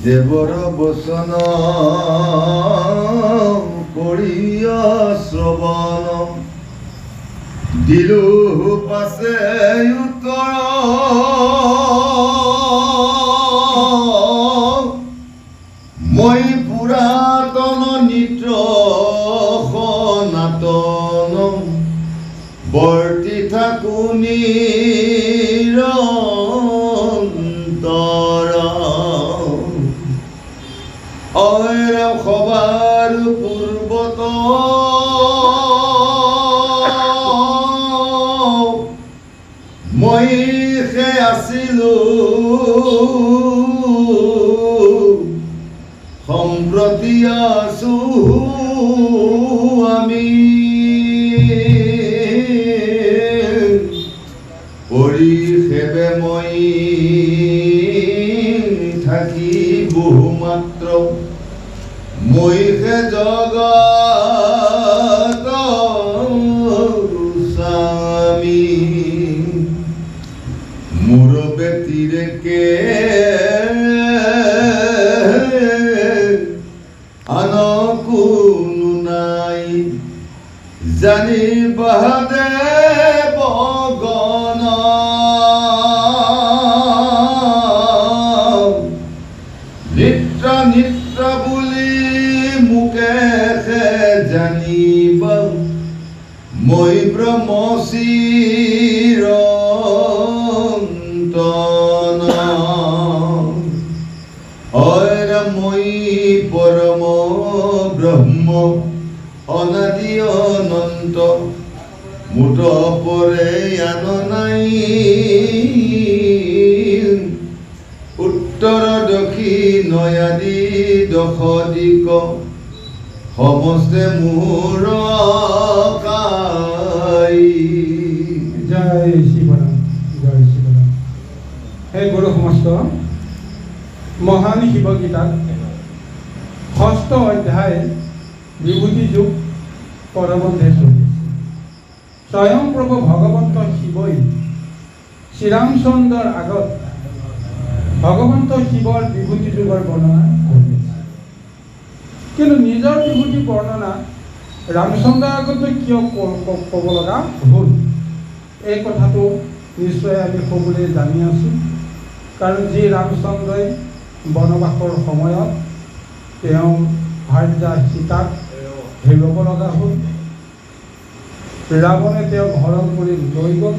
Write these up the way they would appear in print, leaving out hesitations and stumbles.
দেৱৰ বচন কৰিয়া শ্ৰৱণ দিলো পাছে উত্তৰ মই পুৰাতন নিত্ৰ সনাতন বৰ্তি থাকো নিৰন্তৰ অইৰ সবাৰ পূৰ্বত মই সে আছিলো সম্প্ৰতি আছো আমি পৰিষেবে মই থাকি বহু মাত্ৰ মই হে জগত স্বামী মোৰ ব্যতিৰেকে আন কোনো নাই জানিবা দেৱ গণ নিত্য নিত্য বুলি মোকে জানিব মই ব্ৰহ্ম চিৰন্তন হয় মই পৰম ব্ৰহ্ম অনাদি অনন্ত মুঠ পৰে আন নাই উত্তৰ দক্ষিণ আদি দশ দিক সমস্তে মোৰ কাই। জয় শিৱৰাম, জয় শিৱৰাম। হে গুৰু সমস্ত, মহান শিৱগীতাত ষষ্ঠ অধ্যায় বিভূতি যুগ পৰৱন্ধে চলি আছে। স্বয়ং প্ৰভু ভগৱন্ত শিৱই শ্ৰীৰামচন্দ্ৰৰ আগত ভগৱন্ত শিৱৰ বিভূতি যুগৰ বৰ্ণনা কৰি আছে। কিন্তু নিজৰ বিভূতি বৰ্ণনা ৰামচন্দ্ৰৰ আগতে কিয় ক'ব লগা হ'ল, এই কথাটো নিশ্চয় আমি সকলোৱে জানি আছোঁ। কাৰণ যি ৰামচন্দ্ৰই বনবাসৰ সময়ত তেওঁ ভাৰ্যা সীতাক হেৰুৱাব লগা হ'ল, ৰাৱণে তেওঁক হৰণ কৰি লৈ গ'ল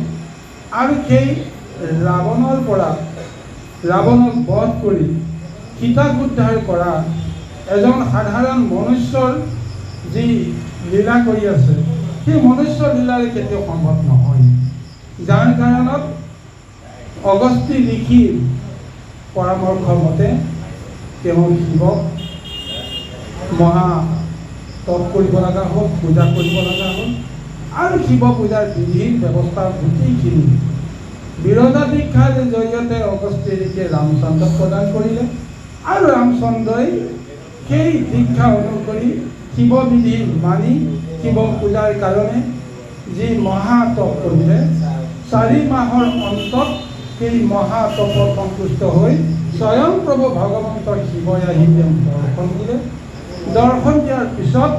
আৰু সেই ৰাৱণৰ পৰা ৰাৱণক বধ কৰি সীতাক উদ্ধাৰ কৰা এজন সাধাৰণ মনুষ্যৰ যি লীলা কৰি আছে, সেই মনুষ্য লীলাৰে কেতিয়াও সম্ভৱ নহয়। যাৰ কাৰণত অগস্ত্যী ঋষিৰ পৰামৰ্শ মতে তেওঁ শিৱক মহা তপ কৰিব লগা হ'ল, পূজা কৰিব লগা হ'ল আৰু শিৱ পূজাৰ বিধিৰ ব্যৱস্থা গোটেইখিনি বিৰজা দীক্ষাৰ জৰিয়তে অগস্ত্যী ঋষিয়ে ৰামচন্দ্ৰক প্ৰদান কৰিলে আৰু ৰামচন্দ্ৰই সেই দীক্ষা অনুসৰি শিৱ বিধি মানি শিৱ পূজাৰ কাৰণে যি মহাতপ কৰিলে, 4 মাহৰ অন্তত সেই মহাতপত সন্তুষ্ট হৈ স্বয়ং প্ৰভু ভগৱন্ত শিৱই আহি তেওঁক দৰ্শন দিলে। দৰ্শন দিয়াৰ পিছত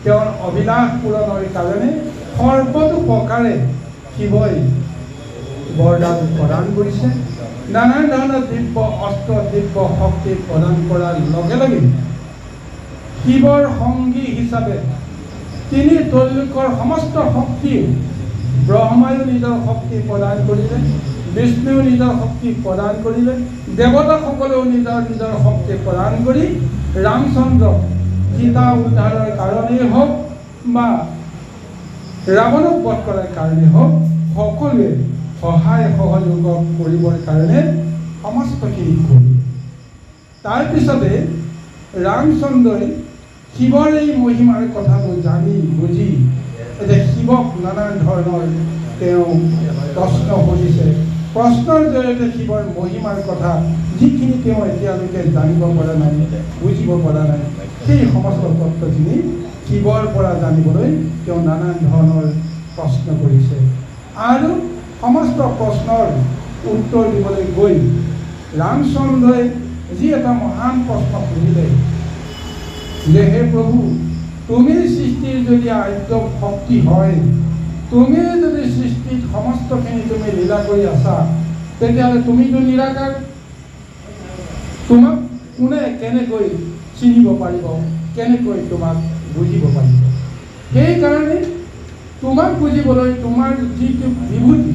তেওঁৰ অভিলাষ পূৰণৰ কাৰণে সৰ্বতো প্ৰকাৰে শিৱই বৰদান প্ৰদান কৰিছে। নানা ধৰণৰ দিব্য অস্ত্ৰ দিব্য শক্তি প্ৰদান কৰাৰ লগে লগে শিৱৰ সংগী হিচাপে তিনি ত্ৰৈলোকৰ সমস্ত শক্তি, ব্ৰহ্মায়ো নিজৰ শক্তি প্ৰদান কৰিলে, বিষ্ণুও নিজৰ শক্তি প্ৰদান কৰিলে, দেৱতাসকলেও নিজৰ নিজৰ শক্তি প্ৰদান কৰি ৰামচন্দ্ৰক সীতা উদ্ধাৰৰ কাৰণেই হওক বা ৰাৱণক বধ কৰাৰ কাৰণেই হওক সকলোৱে সহায় সহযোগ কৰিবৰ কাৰণে সমস্তখিনি কৰিলে। তাৰপিছতে ৰামচন্দ্ৰই শিৱৰ এই মহিমাৰ কথাটো জানি বুজি এতিয়া শিৱক নানান ধৰণৰ তেওঁ প্ৰশ্ন সুধিছে। প্ৰশ্নৰ জৰিয়তে শিৱৰ মহিমাৰ কথা যিখিনি তেওঁ এতিয়ালৈকে জানিব পৰা নাই, বুজিব পৰা নাই, সেই সমস্ত তত্ত্বখিনি শিৱৰ পৰা জানিবলৈ তেওঁ নানান ধৰণৰ প্ৰশ্ন কৰিছে আৰু সমস্ত প্ৰশ্নৰ উত্তৰ দিবলৈ গৈ ৰামচন্দ্ৰই যি এটা মহান প্ৰশ্ন সুধিলে যে হে প্ৰভু, তুমি সৃষ্টিৰ যদি আদ্য শক্তি হয়, তুমি যদি সৃষ্টিত সমস্তখিনি তুমি লীলা কৰি আছা, তেতিয়াহ'লে তুমিতো নিৰাকাৰ। তোমাক কোনে কেনেকৈ চিনিব পাৰিব, কেনেকৈ তোমাক বুজিব পাৰিব? সেইকাৰণে তোমাক বুজিবলৈ তোমাৰ যিটো বিভূতি,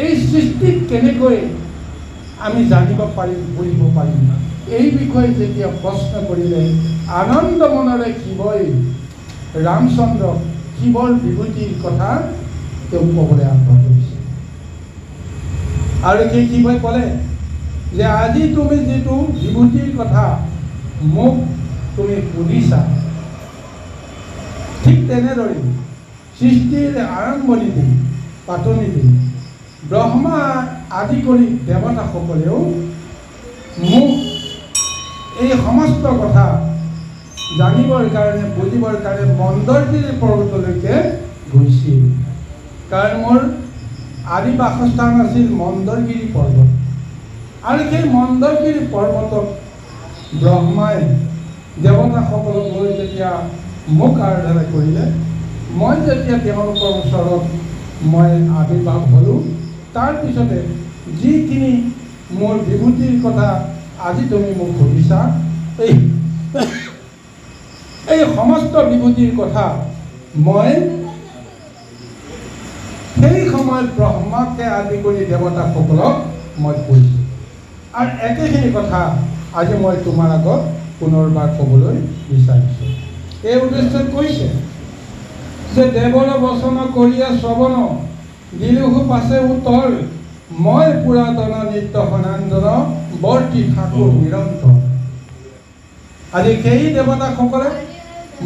এই সৃষ্টিত কেনেকৈ আমি জানিব পাৰিম, বুজিব পাৰিম, এই বিষয়ে যেতিয়া প্ৰশ্ন কৰিলে আনন্দ মনেৰে শিৱই ৰামচন্দ্ৰক শিৱৰ বিভূতিৰ কথা তেওঁ ক'বলৈ আৰম্ভ কৰিছে। আৰু সেই শিৱই ক'লে যে আজি তুমি যিটো বিভূতিৰ কথা মোক তুমি সুধিছা, ঠিক তেনেদৰে সৃষ্টিৰ আৰম্ভণিতে পাতনিতে ব্ৰহ্মা আদি কৰি দেৱতাসকলেও মোক এই সমস্ত কথা জানিবৰ কাৰণে, বুজিবৰ কাৰণে মন্দৰগিৰি পৰ্বতলৈকে গৈছিল। কাৰণ মোৰ আদি বাসস্থান আছিল মন্দৰগিৰি পৰ্বত। আৰু সেই মন্দৰগিৰি পৰ্বতত ব্ৰহ্মাই দেৱতাসকলক লৈ যেতিয়া মোক আৰাধনা কৰিলে, মই যেতিয়া তেওঁলোকৰ ওচৰত মই আৱিৰ্ভাৱ হ'লোঁ, তাৰপিছতে যিখিনি মোৰ বিভূতিৰ কথা আজি তুমি মোক সুধিছা, এই সমস্ত বিভূতিৰ কথা মই সেই সময়ত ব্ৰহ্মাকে আদি কৰি দেৱতাসকলক মই কৈছোঁ। আৰু একেখিনি কথা আজি মই তোমাৰ আগত পুনৰবাৰ ক'বলৈ বিচাৰিছোঁ। এই উদ্দেশ্যত কৈছে যে দেৱৰ বচন কৰিয়া শ্ৰৱণ দিলোহু পাছে উত্তৰ, মই পুৰাতন নিত্য সনাতন বৰ্তি থাকোঁ নিৰন্তৰ। আজি সেই দেৱতাসকলে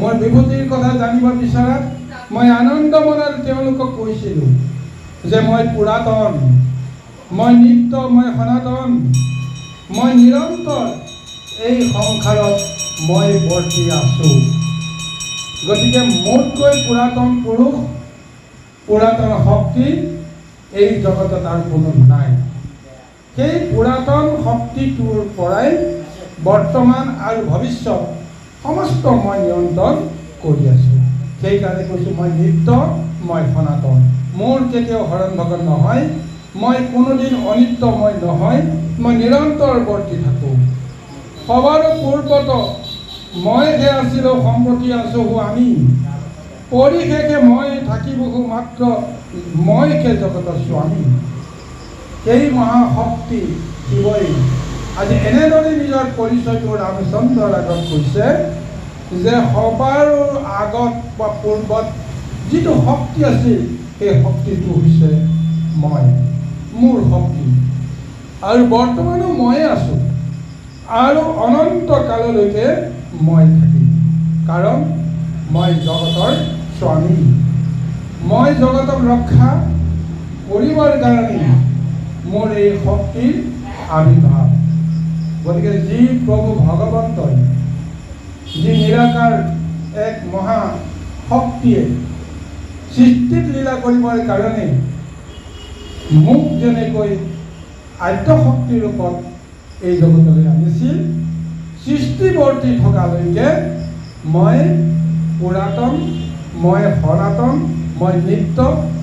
মোৰ বিভূতিৰ কথা জানিব বিচৰাত মই আনন্দ মনেৰে তেওঁলোকক কৈছিলোঁ যে মই পুৰাতন, মই নিত্য, মই সনাতন, মই নিৰন্তৰ এই সংসাৰত মই বৰ্তি আছোঁ। গতিকে মোতকৈ পুৰাতন পুৰুষ, পুৰাতন শক্তি এই জগতত আৰু কোনো নাই। সেই পুৰাতন শক্তিটোৰ পৰাই বৰ্তমান আৰু ভৱিষ্যত সমস্ত মই নিয়ন্ত্ৰণ কৰি আছোঁ। সেইকাৰণে কৈছোঁ মই নিত্য, মই সনাতন, মোৰ কেতিয়াও হৰণ ভগন নহয়, মই কোনোদিন অনিত্য মই নহয়, মই নিৰন্তৰ বৰ্তি থাকোঁ। সবাৰ পূৰ্বত মইহে আছিলোঁ, সম্প্ৰতি আছোঁ আমি, পৰিশেষে মই থাকিবহো মাত্ৰ মইহে জগতৰ স্বামী। সেই মহাশক্তি শিৱই আজি এনেদৰে নিজৰ পৰিচয়টো ৰামচন্দ্ৰৰ আগত কৈছে যে সবাৰ আগত বা পূৰ্বত যিটো শক্তি আছিল, সেই শক্তিটো হৈছে মই, মোৰ শক্তি, আৰু বৰ্তমানো ময়ে আছোঁ আৰু অনন্ত কাললৈকে মই থাকিম। কাৰণ মই জগতৰ স্বামী, মই জগতক ৰক্ষা কৰিবৰ কাৰণে মোৰ এই শক্তিৰ আবিৰ্ভাৱ। গতিকে যি প্ৰভু ভগৱন্তই, যি নিৰাকাৰ এক মহা শক্তিয়ে সৃষ্টিত লীলা কৰিবৰ কাৰণে মোক যেনেকৈ আদ্য শক্তিৰ ৰূপত এই জগতলৈ আনিছিল, সৃষ্টিবৰ্তি থকালৈকে মই পুৰাতন, মই সনাতন, মই নিত্য,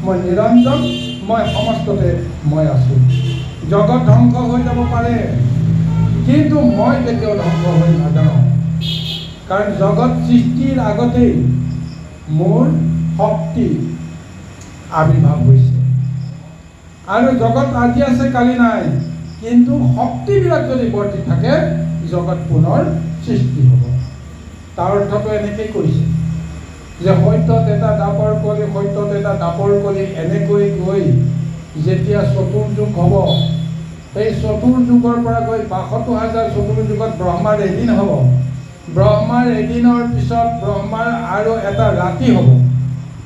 মই নিৰঞ্জন, মই সমস্ততে মই আছোঁ। জগত ধ্বংস হৈ যাব পাৰে, কিন্তু মই কেতিয়াও ধ্বংস হৈ নাযাওঁ। কাৰণ জগত সৃষ্টিৰ আগতেই মোৰ শক্তি আবিৰ্ভাৱ হৈছে। আৰু জগত আজি আছে, কালি নাই, কিন্তু শক্তিবিলাক যদি বৰ্তি থাকে জগত পুনৰ সৃষ্টি হ'ব। তাৰ অৰ্থটো এনেকৈ কৈছে যে সত্যত এটা দাপৰ কৰি, সত্যত এটা দাপৰ কৰি এনেকৈ গৈ যেতিয়া চতুৰ্যুগ হ'ব, সেই চতুৰ্যুগৰ পৰা গৈ ৬২,০০০ চতুৰ্যুগত ব্ৰহ্মাৰ এদিন হ'ব। ব্ৰহ্মাৰ এদিনৰ পিছত ব্ৰহ্মাৰ আৰু এটা ৰাতি হ'ব।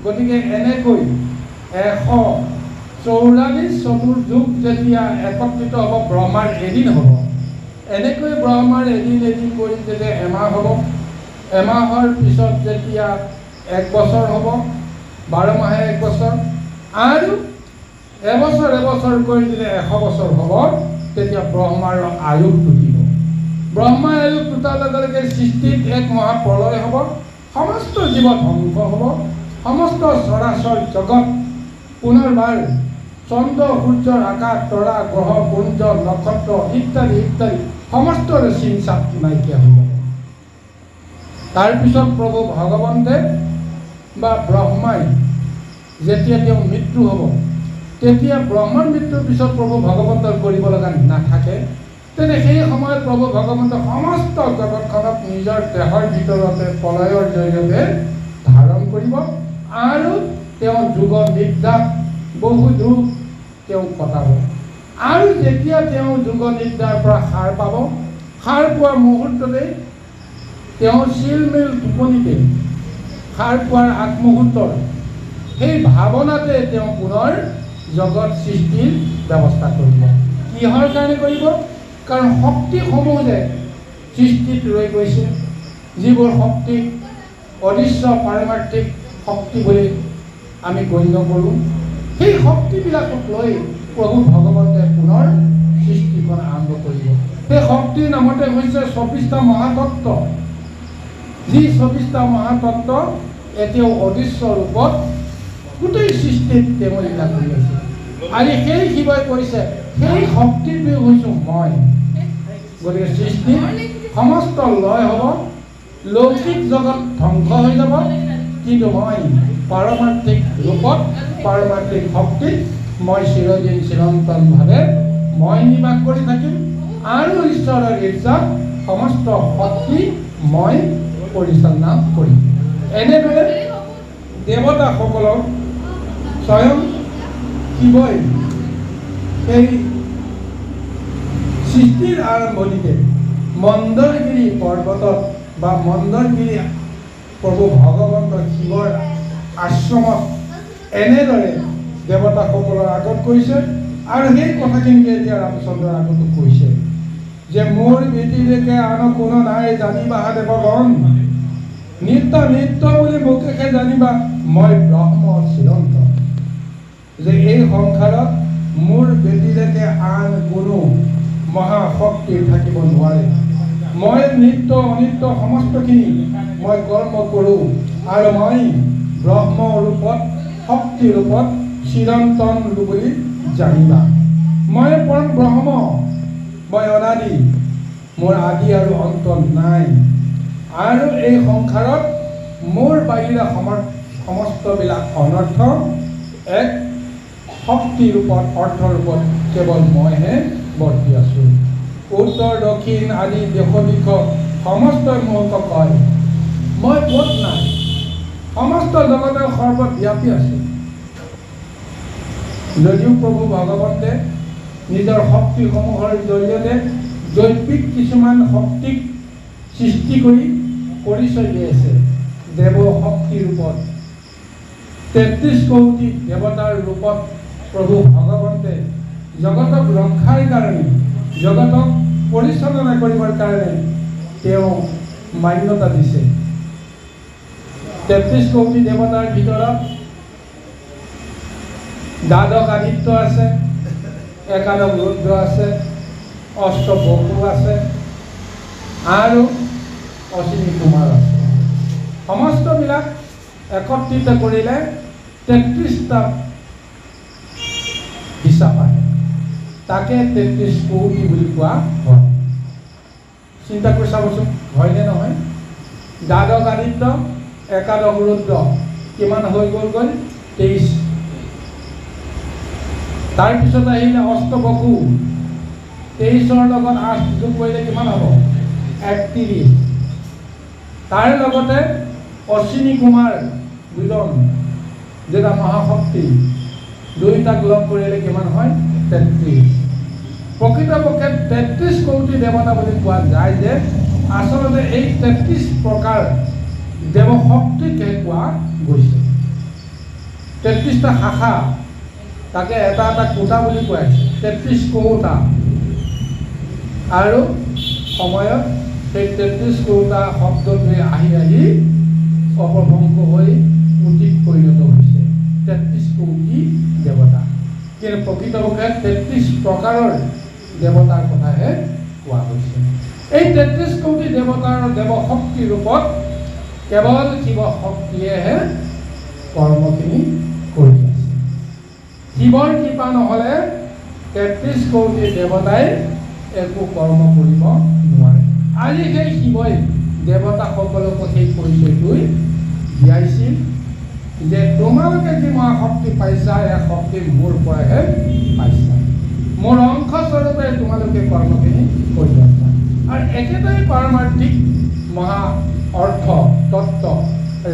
গতিকে এনেকৈ ১৪৪ চতুৰ্যুগ যেতিয়া একত্ৰিত হ'ব, ব্ৰহ্মাৰ এদিন হ'ব। এনেকৈ ব্ৰহ্মাৰ এদিন এদিন কৰি যেতিয়া এমাহ হ'ব, এমাহৰ পিছত যেতিয়া ১ বছৰ হ'ব, 12 মাহে 1 বছৰ আৰু এবছৰ কৰি দিলে 100 বছৰ হ'ব তেতিয়া ব্ৰহ্মাৰ আয়ুস টুটিব ব্ৰহ্মাৰ আয়ুস টুটাৰ লগে লগে সৃষ্টিত এক মহাপ্ৰলয় হ'ব সমস্ত জীৱ ধ্বংস হ'ব সমস্ত চৰাচৰ জগত পুনৰবাৰ চন্দ্ৰ সূৰ্যৰ আকাশ তৰা গ্ৰহ পুঞ্জ নক্ষত্ৰ ইত্যাদি ইত্যাদি সমস্তৰে চিন-চাপ নাইকিয়া হৈ যাব তাৰপিছত প্ৰভু ভগৱন্তে বা ব্ৰহ্মাই যেতিয়া তেওঁ মৃত্যু হ'ব তেতিয়া ব্ৰহ্মাৰ মৃত্যুৰ পিছত প্ৰভু ভগৱন্তৰ কৰিব লগা নাথাকে তেনে সেই সময়ত প্ৰভু ভগৱন্তে সমস্ত জগতখনক নিজৰ দেহৰ ভিতৰতে প্ৰলয়ৰ জৰিয়তে ধাৰণ কৰিব আৰু তেওঁ যুগ নিদ্ৰা বহু যুগ তেওঁ কটাব আৰু যেতিয়া তেওঁ যুগ নিদ্ৰাৰ পৰা সাৰ পাব সাৰ পোৱাৰ মুহূৰ্ততে তেওঁ চিলমিল টোপনিতে সাৰ পোৱাৰ আগমুহূৰ্তৰ সেই ভাৱনাতে তেওঁ পুনৰ জগত সৃষ্টিৰ ব্যৱস্থা কৰিব কিহৰ কাৰণে কৰিব কাৰণ শক্তিসমূহ যে সৃষ্টিত ৰৈ গৈছে যিবোৰ শক্তিক অদৃশ্য পাৰমাৰ্থিক শক্তি বুলি আমি গণ্য কৰোঁ সেই শক্তিবিলাকক লৈ প্ৰভু ভগৱন্তে পুনৰ সৃষ্টিখন আৰম্ভ কৰিব সেই শক্তিৰ নামতে হৈছে 24টা মহাতত্ত্ব যি 24টা মহাতত্ত্ব এতিয়াও অদৃশ্য ৰূপত গোটেই সৃষ্টিত তেওঁ লীলা কৰি আছে আৰু সেই শিৱই কৈছে সেই শক্তিৰ বিয়োগ হৈছোঁ মই গতিকে সৃষ্টি সমস্ত লয় হ'ব লৌকিক জগত ধ্বংস হৈ যাব কিন্তু মই পাৰমাৰ্থিক ৰূপত পাৰমাৰ্থিক শক্তিত মই চিৰদিন চিৰন্তনভাৱে মই নিবাস কৰি থাকিম আৰু ঈশ্বৰৰ ইচ্ছাত সমস্ত শক্তি মই পৰিচালনা কৰিম এনেদৰে দেৱতাসকলক স্বয়ং শিৱই সেই সৃষ্টিৰ আৰম্ভণিতে মন্দৰগিৰি পৰ্বতত বা মন্দৰগিৰি প্ৰভু ভগৱন্ত শিৱৰ আশ্ৰমত এনেদৰে দেৱতাসকলৰ আগত কৈছে আৰু সেই কথাখিনি এতিয়া ৰামচন্দ্ৰৰ আগতো কৈছে যে মোৰ বেটিলৈকে আন কোনো নাই জানিবা দেৱগণ নিত্য বুলি মুখেহে জানিবা মই ব্ৰহ্ম চিৰন্ত যে এই সংসাৰত মোৰ বেটিলৈকে আন কোনো মহাশক্তি থাকিব নোৱাৰে মই নিত্য অনিত্য সমস্তখিনি মই কৰ্ম কৰোঁ আৰু মই ব্ৰহ্ম ৰূপত শক্তি ৰূপত চিৰন্তন বুলি জানিবা মই পৰম ব্ৰহ্ম মই অনাদি মোৰ আদি আৰু অন্ত নাই আৰু এই সংসাৰত মোৰ বাহিৰে সমস্তবিলাক অনৰ্থ এক শক্তি ৰূপত অৰ্থ ৰূপত কেৱল মইহে বৰ্তি আছোঁ উত্তৰ দক্ষিণ আদি দেশ দিশ সমস্তই মোক কয় মই ক'ত নাই সমস্ত জগতৰ সৰ্বব্যাপী আছোঁ যদিও প্ৰভু ভগৱন্তে নিজৰ শক্তিসমূহৰ জৰিয়তে জৈৱিক কিছুমান শক্তিক সৃষ্টি কৰি পৰিচয় দি আছে দেৱ শক্তি ৰূপত 33 কোটি দেৱতাৰ ৰূপত প্ৰভু ভগৱন্তে জগতক ৰক্ষাৰ কাৰণে জগতক পৰিচালনা কৰিবৰ কাৰণে তেওঁ মান্যতা দিছে 33 কোটি দেৱতাৰ ভিতৰত দ্বাদশ আদিত্য আছে একাদশ ৰুদ্ৰ আছে অষ্টবসু আছে আৰু অশ্বিনী কুমাৰ আছে সমস্তবিলাক একত্ৰিত কৰিলে 33টা হিচাপ আহে তাকে 33 কোটি বুলি কোৱা হয় চিন্তা কৰি চাবচোন হয়নে নহয় দ্বাদশ আদিত্য একাদশ ৰুদ্ৰ কিমান হৈ গ'ল 23 তাৰপিছত আহিলে অষ্টবসু 23ৰ লগত 8 যোগ কৰিলে কিমান হ'ব 31 তাৰ লগতে অশ্বিনী কুমাৰ দুজন যেটা মহাশক্তি দুইটাক লগ কৰিলে কিমান হয় 33 প্ৰকৃতপক্ষে 33 কোটি দেৱতা বুলি কোৱা যায় যে আচলতে এই 33 প্ৰকাৰ দেৱশক্তিকে কোৱা গৈছে 33টা শাখা তাকে এটা এটা কোটা বুলি কোৱা হৈছে 33 কোটা আৰু সময়ত সেই 33 কোটা শব্দটোৱে আহি অপভ্ৰংশ হৈ কোটিত পৰিণত হৈছে 33 কোটি দেৱতা, কিন্তু প্ৰকৃতপক্ষে 33 প্ৰকাৰৰ দেৱতাৰ কথাহে কোৱা হৈছে। এই 33 কোটি দেৱতাৰ দেৱশক্তি ৰূপত কেৱল শিৱ শক্তিয়েহে কৰ্মখিনি কৰি আছে। শিৱৰ কৃপা নহ'লে 33 কোটি দেৱতাই একো কৰ্ম কৰিব নোৱাৰে। আজি সেই শিৱই দেৱতাসকলকো সেই পৰিচয়টোই দিয়াইছিল যে তোমালোকে যি মহাশক্তি পাইছা, এই শক্তি মোৰ পৰাহে পাইছা, মোৰ অংশস্বৰূপে তোমালোকে কৰ্মখিনি কৰি আছা। আৰু একেটাই পাৰমাৰ্থিক মহা অৰ্থ তত্ত্ব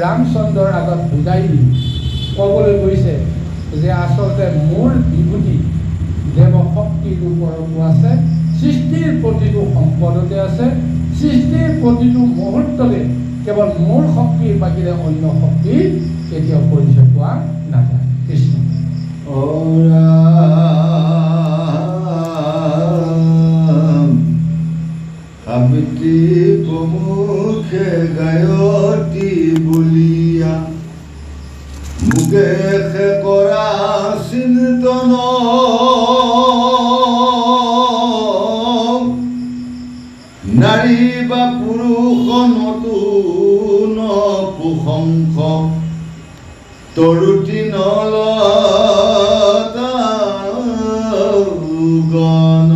ৰামচন্দ্ৰৰ আগত বুজাই দি ক'বলৈ গৈছে যে আচলতে মোৰ বিভূতি দেৱশক্তিৰ ওপৰতো আছে, সৃষ্টিৰ প্ৰতিটো সম্পদতে আছে, সৃষ্টিৰ প্ৰতিটো মুহূৰ্ততে কেৱল মোৰ শক্তিৰ বাহিৰে অন্য শক্তি কেতিয়াও পৰিচয় পোৱা নাযায়। কৃষ্ণ সাবিত্ৰী প্ৰমুখে গায়তী বুলিয়া মুখে কৰা চিন্তন নাৰী বা পুৰুষ নতুন প্ৰশংস তৰুতি নলতা গণ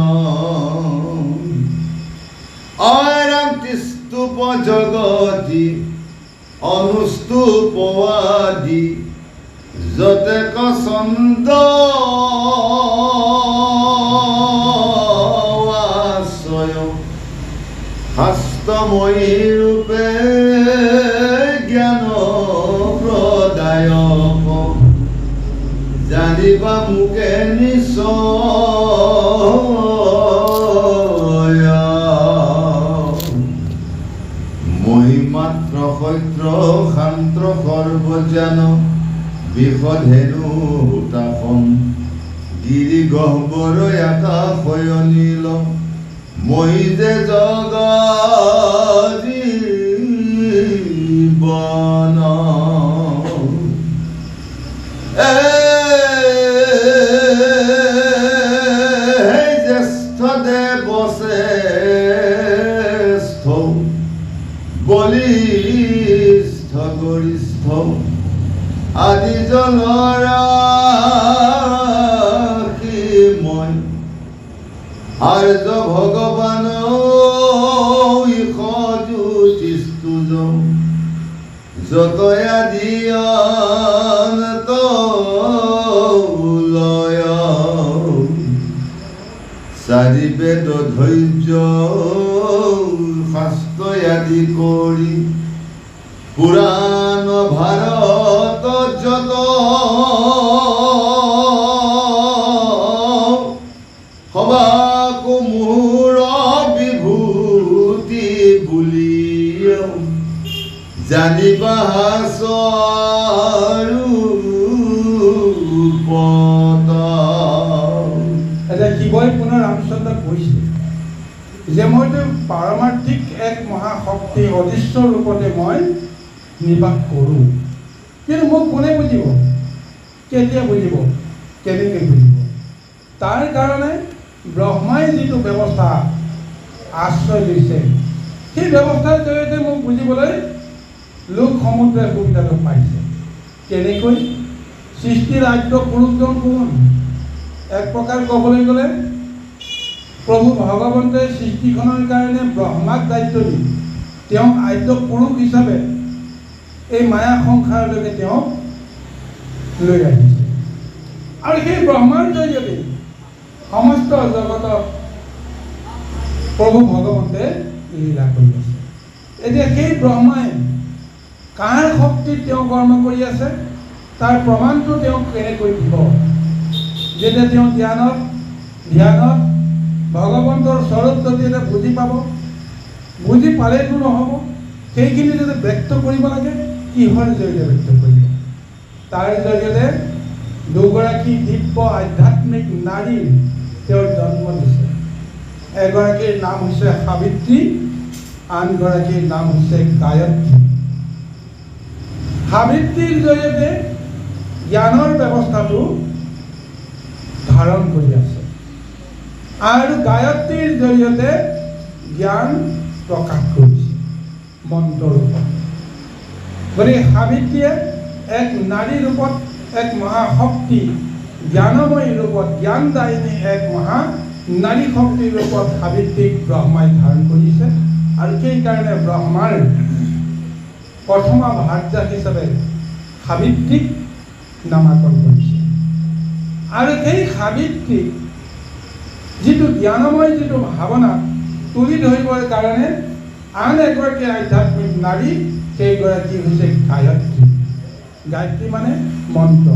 অয়ৰামতিস্তুপ জগতি অনুস্তুপৱাদি যতে কচন্দ হস্তময়ী ৰূপে জ্ঞান প্ৰদায়ক জানিবা মুকে নিশ্চয় মই মাত্ৰ সত্য শান্ত সৰ্বজ্ঞান বিষধেনু হুতাসন গিৰি গহ্বৰ আকাশয় নীল মই যে জগজীবন জ্যেষ্ঠ দেৱশ্ৰেষ্ঠ বলিষ্ঠ গৰিষ্ঠ আদি জলৰাশি মই আৰ্য ভগৱান ইষজুতিস্তুজ যতয়া দিয়ান্ত লয় চাৰি বেদ ধৈৰ্য শাস্ত্ৰ আদি কৰি পুৰাণ ভাৰত যত সবা মোৰ বিভূতি বুলিও জানিবা এতিয়া শিৱই পুনৰ ৰামচন্দ্ৰক কৈছে যে মইতো পাৰমাৰ্থিক এক মহাশক্তি অদৃশ্য ৰূপতে মই নিবাস কৰোঁ, কিন্তু মোক কোনে বুজিব, কেতিয়া বুজিব, কেনেকৈ বুজিব? তাৰ কাৰণে ব্ৰহ্মাই যিটো ব্যৱস্থা আশ্ৰয় লৈছে, সেই ব্যৱস্থাৰ জৰিয়তে মোক বুজিবলৈ লোক সমুদ্ৰে সুবিধাটো পাইছে। কেনেকৈ? সৃষ্টিৰ আদ্য পুৰুষজন কোন? এক প্ৰকাৰ ক'বলৈ গ'লে প্ৰভু ভগৱন্তই সৃষ্টিখনৰ কাৰণে ব্ৰহ্মাক দায়িত্ব দি তেওঁক আদ্য পুৰুষ হিচাপে এই মায়া সংসাৰলৈকে তেওঁক লৈ আহিছে, আৰু সেই ব্ৰহ্মাৰ জৰিয়তে সমস্ত জগতত প্ৰভু ভগৱন্তে লীলা কৰি আছে। এতিয়া সেই ব্ৰহ্মাই কাৰ শক্তিত তেওঁ কৰ্ম কৰি আছে তাৰ প্ৰমাণটো তেওঁক কেনেকৈ দিব? যেতিয়া তেওঁ ধ্যানত ভগৱন্তৰ স্বৰূপ যদি এটা বুজি পাব, বুজি পালেতো নহ'ব, সেইখিনি যদি ব্যক্ত কৰিব লাগে, কিহৰ জৰিয়তে ব্যক্ত কৰিব? তাৰ জৰিয়তে দুগৰাকী দিব্য আধ্যাত্মিক নাৰীৰ তেওঁৰ জন্ম দিছে। এগৰাকীৰ নাম হৈছে সাবিত্ৰী, আনগৰাকীৰ নাম হৈছে গায়ত্ৰী। সাবিত্ৰীৰ জৰিয়তে জ্ঞানৰ ব্যৱস্থাটো ধাৰণ কৰি আছে আৰু গায়ত্ৰীৰ জৰিয়তে জ্ঞান প্ৰকাশ কৰিছে মন্ত্ৰৰূপত। গতিকে সাবিত্ৰীয়ে এক নাৰী ৰূপত এক মহাশক্তি, জ্ঞানময়ী ৰূপত, জ্ঞানদায়িনী এক মহা নাৰী শক্তিৰ ৰূপত সাবিত্ৰীক ব্ৰহ্মাই ধাৰণ কৰিছে আৰু সেইকাৰণে ব্ৰহ্মাৰ প্ৰথমা ভাৰ্যা হিচাপে সাবিত্ৰীক নামাকৰণ কৰিছে। আৰু সেই সাবিত্ৰীক যিটো জ্ঞানময় যিটো ভাৱনা তুলি ধৰিবৰ কাৰণে আন এগৰাকী আধ্যাত্মিক নাৰী, সেইগৰাকী হৈছে গায়ত্ৰী। গায়ত্ৰী মানে মন্ত্ৰ,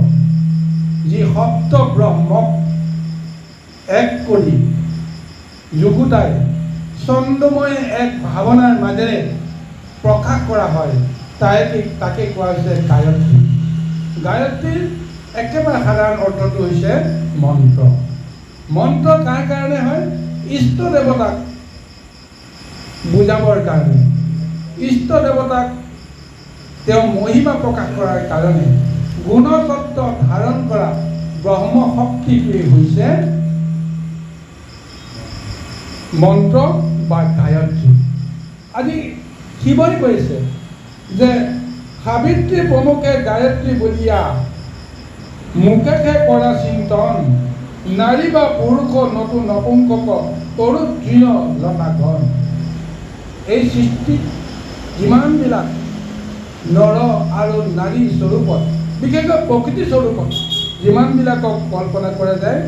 যি সপ্ত ব্ৰহ্মক এক কৰি যুগুতাই ছন্দময় এক ভাৱনাৰ মাজেৰে প্ৰকাশ কৰা হয়, তাকে কোৱা হৈছে গায়ত্ৰী। গায়ত্ৰীৰ একেবাৰে সাধাৰণ অৰ্থটো হৈছে মন্ত্ৰ। মন্ত্ৰ কাৰ কাৰণে হয়? ইষ্ট দেৱতাক বুজাবৰ কাৰণে, ইষ্ট দেৱতাক তেওঁ মহিমা প্ৰকাশ কৰাৰ কাৰণে গুণতত্ত্ব ধাৰণ কৰা ব্ৰহ্ম শক্তিটোৱেই হৈছে মন্ত্ৰ বা গায়ত্ৰী। আজি শিৱই কৈছে যে সাবিত্ৰী প্ৰমুখে গায়ত্ৰী বলিয়া মুখেহে কৰা চিন্তন, নাৰী বা পুৰুষ নতুন নপুংসক তৰু তৃণ লতাগণ। এই সৃষ্টিত যিমানবিলাক নৰ আৰু নাৰী স্বৰূপত, বিশেষকৈ প্ৰকৃতি স্বৰূপত যিমানবিলাকক কল্পনা কৰা যায়,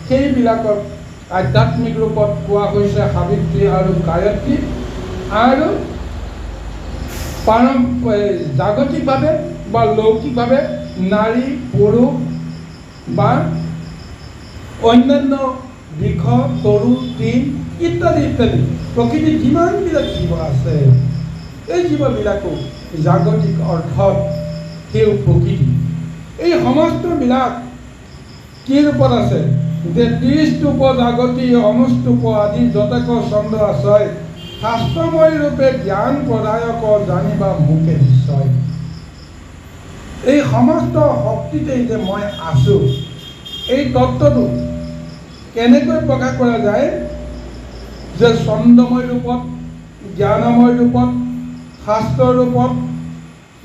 সেইবিলাকক আধ্যাত্মিক ৰূপত কোৱা হৈছে সাবিত্ৰী আৰু গায়ত্ৰী। আৰু জাগতিকভাৱে বা লৌকিকভাৱে নাৰী, পুৰুষ বা অন্যান্য বৃক্ষ, তৰু, তৃণ ইত্যাদি ইত্যাদি প্ৰকৃতিত যিমানবিলাক জীৱ আছে, এই জীৱবিলাকো জাগতিক অৰ্থত সেই প্ৰকৃতি। এই সমস্তবিলাক কি ৰূপত আছে? যে ত্ৰিস্তূপ জাগতি অনুস্তূপ আদি যতেক ছন্দ আছয়, শাস্ত্ৰময় ৰূপে জ্ঞান প্ৰদায়ক জানিবা মুখে নিশ্চয়। এই সমস্ত শক্তিতেই যে মই আছোঁ, এই তত্ত্বটো কেনেকৈ প্ৰকাশ কৰা যায়? যে ছন্দময় ৰূপত, জ্ঞানময় ৰূপত, শাস্ত্ৰৰ ৰূপত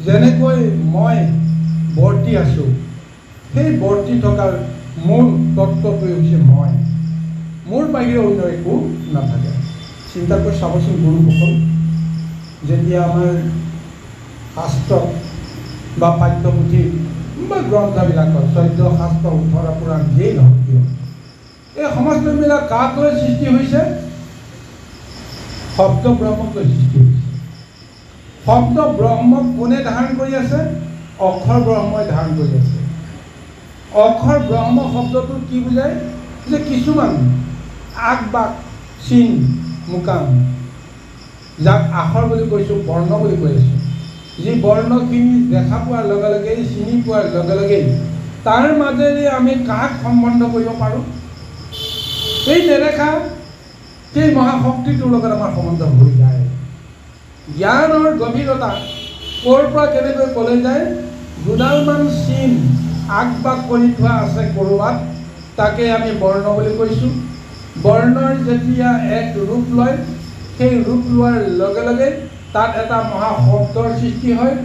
যেনেকৈ মই বৰ্তি আছোঁ, সেই বৰ্তি থকাৰ মূল তত্ত্বটোৱে হৈছে মই। মোৰ বাহিৰে অন্য একো নাথাকে। চিন্তা কৰি চাবচোন গুৰুসকল, যেতিয়া আমাৰ শাস্ত্ৰ বা পাঠ্যপুথি বা গ্ৰন্থবিলাকত চৈধ্য শাস্ত্ৰ 18 পুৰাণ যিয়েই নহওক কিয়, এই সমস্তবিলাক কাক লৈ সৃষ্টি হৈছে? শব্দ ব্ৰহ্মক লৈ সৃষ্টি হৈছে। শব্দ ব্ৰহ্মক কোনে ধাৰণ কৰি আছে? অক্ষৰ ব্ৰহ্মই ধাৰণ কৰি আছে। অক্ষৰ ব্ৰহ্ম শব্দটো কি বুজায়? যে কিছুমান আগ বাক চিন মুকাম, যাক আখৰ বুলি কৈছোঁ, বৰ্ণ বুলি কৈ আছোঁ, যি বৰ্ণখিনি দেখা পোৱাৰ লগে লগেই, চিনি পোৱাৰ লগে লগেই তাৰ মাজেৰে আমি কাক সম্বন্ধ কৰিব পাৰোঁ? এই নেদেখা সেই মহাশক্তিটোৰ লগত আমাৰ সম্বন্ধ হৈ যায়। জ্ঞানৰ গভীৰতা ক'ৰ পৰা কেনেকৈ ক'লৈ যায়? দুডালমান চিন আগবাগ কৰি থোৱা আছে ক'ৰবাত, তাকে আমি বৰ্ণ বুলি কৈছোঁ। বৰ্ণৰ যেতিয়া এক ৰূপ লয়, সেই ৰূপ লোৱাৰ লগে লগে তাত এটা মহা শব্দৰ সৃষ্টি হয়।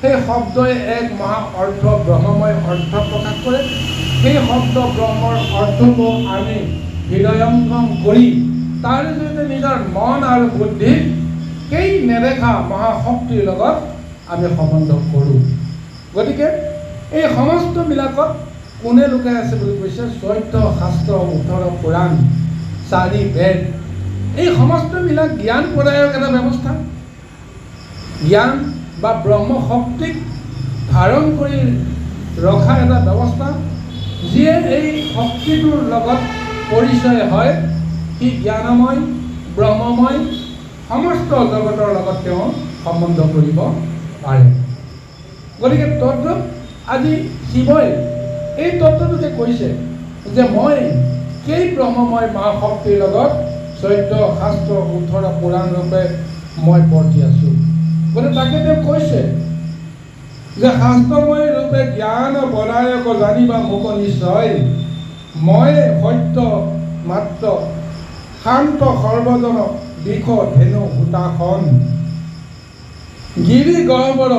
সেই শব্দই এক মহা অৰ্থ, ব্ৰহ্মময় অৰ্থ প্ৰকাশ কৰে। সেই শব্দ ব্ৰহ্মৰ অৰ্থটো আমি হৃদয়ঙ্গম কৰি তাৰ জৰিয়তে নিজৰ মন আৰু বুদ্ধি সেই নেদেখা মহাশক্তিৰ লগত আমি সম্বন্ধ কৰোঁ। গতিকে এই সমস্তবিলাকত কোনে লুকাই আছে বুলি কৈছে? চৈধ্য শাস্ত্ৰ, 18 পুৰাণ, 4 বেদ, এই সমস্তবিলাক জ্ঞান প্ৰদায়ক এটা ব্যৱস্থা। জ্ঞান বা ব্ৰহ্ম শক্তিক ধাৰণ কৰি ৰখা এটা ব্যৱস্থা, যিয়ে এই শক্তিটোৰ লগত পৰিচয় হয়, সি জ্ঞানময়, ব্ৰহ্মময় সমস্ত জগতৰ লগত তেওঁ সম্বন্ধ কৰিব পাৰে। গতিকে তত্ত্ব আজি শিৱই এই তত্ত্বটোকে কৈছে যে মই সেই ব্ৰহ্মময় মহাশক্তিৰ লগত চৈধ্য শাস্ত্ৰ, 18 পুৰাণ ৰূপে মই বৰ্তি আছোঁ। গতিকে তাকে তেওঁ কৈছে যে শাস্ত্ৰময় ৰূপে জ্ঞান বলায়ক জানিবা মোক নিশ্চয়, মই সত্য মাত্ৰ শান্ত সৰ্বজন দিশ ধেনু সূতাখন, গিৰি গহ্বৰ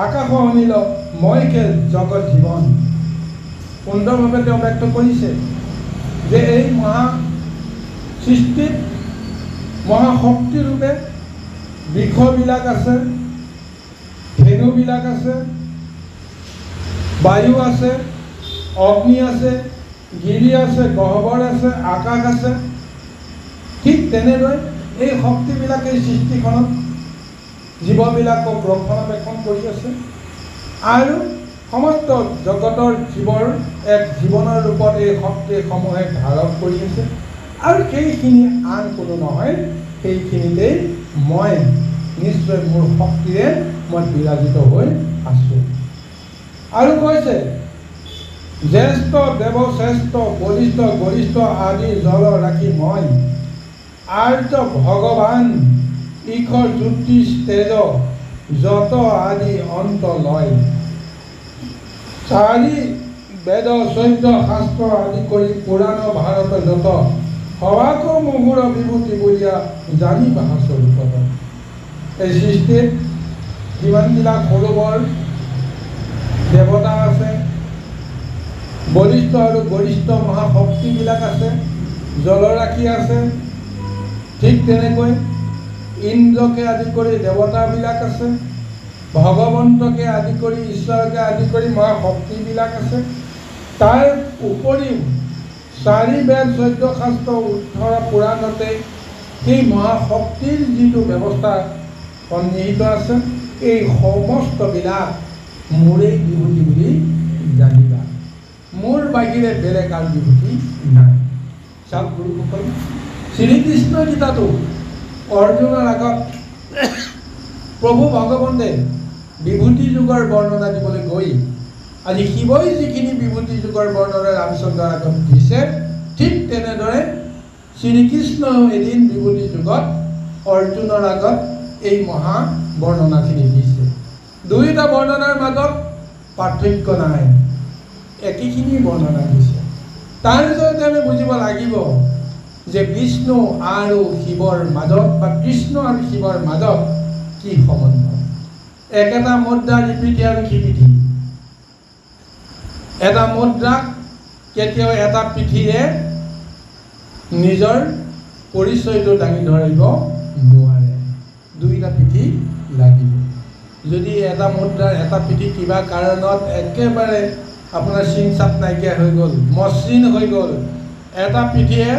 আকাশ অনিল মইকে জগত জীৱন। সুন্দৰভাৱে তেওঁ ব্যক্ত কৰিছে যে এই মহা সৃষ্টিত মহাশক্তিৰূপে বৃক্ষবিলাক আছে, ধেনুবিলাক আছে, বায়ু আছে, অগ্নি আছে, গিৰি আছে, গহ্বৰ আছে, আকাশ আছে। ঠিক তেনেদৰে এই শক্তিবিলাকে এই সৃষ্টিখনত জীৱবিলাকক ৰক্ষণাবেক্ষণ কৰি আছে আৰু সমস্ত জগতৰ জীৱৰ এক জীৱনৰ ৰূপত এই শক্তিসমূহে ধাৰণ কৰি আছে আৰু সেইখিনি আন কোনো নহয়, সেইখিনিতেই মই নিশ্চয় মোৰ শক্তিৰে মই বিৰাজিত হৈ আছোঁ। আৰু কৈছে জ্যেষ্ঠ দেৱশ্ৰেষ্ঠ বলিষ্ঠ গৰিষ্ঠ আদি জল ৰাখি মই, আৰ্য ভগৱান ঈশৰ জ্যোতি তেজ যত আদি অন্ত লয়, চাৰি বেদ চৈধ্য শাস্ত্ৰ আদি কৰি পুৰাণ ভাৰত যত, সবাক মুহুৰ বিভূতি বুলিয়া জানিবা স্বৰূপত। এই সৃষ্টিত যিমানবিলাক সৰুবৰ দেৱতা আছে, বলিষ্ঠ আৰু গৰিষ্ঠ মহাশক্তিবিলাক আছে, জলৰাশি আছে, ঠিক তেনেকৈ ইন্দ্ৰকে আদি কৰি দেৱতাবিলাক আছে, ভগৱন্তকে আদি কৰি ঈশ্বৰকে আদি কৰি মহাশক্তিবিলাক আছে। তাৰ উপৰিও চাৰি বেদ চৈধ্য শাস্ত্ৰ 18 পুৰাণতে সেই মহাশক্তিৰ যিটো ব্যৱস্থা সন্নিহিত আছে, এই সমস্তবিলাক মোৰেই বিভূতি বুলি জানিবা, মোৰ বাহিৰে বেলেগ আৰু বিভূতি নাই। চাওক গুৰুসকল, শ্ৰীকৃষ্ণ গীতাটো অৰ্জুনৰ আগত প্ৰভু ভগৱন্তে বিভূতি যুগৰ বৰ্ণনা দিবলৈ গৈ আজি শিৱই যিখিনি বিভূতি যুগৰ বৰ্ণনা ৰামচন্দ্ৰৰ আগত দিছে, ঠিক তেনেদৰে শ্ৰীকৃষ্ণ এদিন বিভূতি যুগত অৰ্জুনৰ আগত এই মহা বৰ্ণনাখিনি দিছে। দুয়োটা বৰ্ণনাৰ মাজত পাৰ্থক্য নাই, একেখিনি বৰ্ণনা দিছে। তাৰ জৰিয়তে আমি বুজিব লাগিব যে বিষ্ণু আৰু শিৱৰ মাজত বা কৃষ্ণ আৰু শিৱৰ মাজত কি সম্বন্ধ। একেটা মুদ্ৰাৰ ইপিঠি আৰু সিপিঠি, এটা মুদ্ৰাক কেতিয়াও এটা পিঠিৰে নিজৰ পৰিচয়টো দাঙি ধৰিব নোৱাৰে, দুইটা পিঠি লাগিব। যদি এটা মুদ্ৰাৰ এটা পিঠি কিবা কাৰণত একেবাৰে আপোনাৰ চিন চাপ নাইকিয়া হৈ গ'ল, মসৃণ হৈ গ'ল, এটা পিঠিয়ে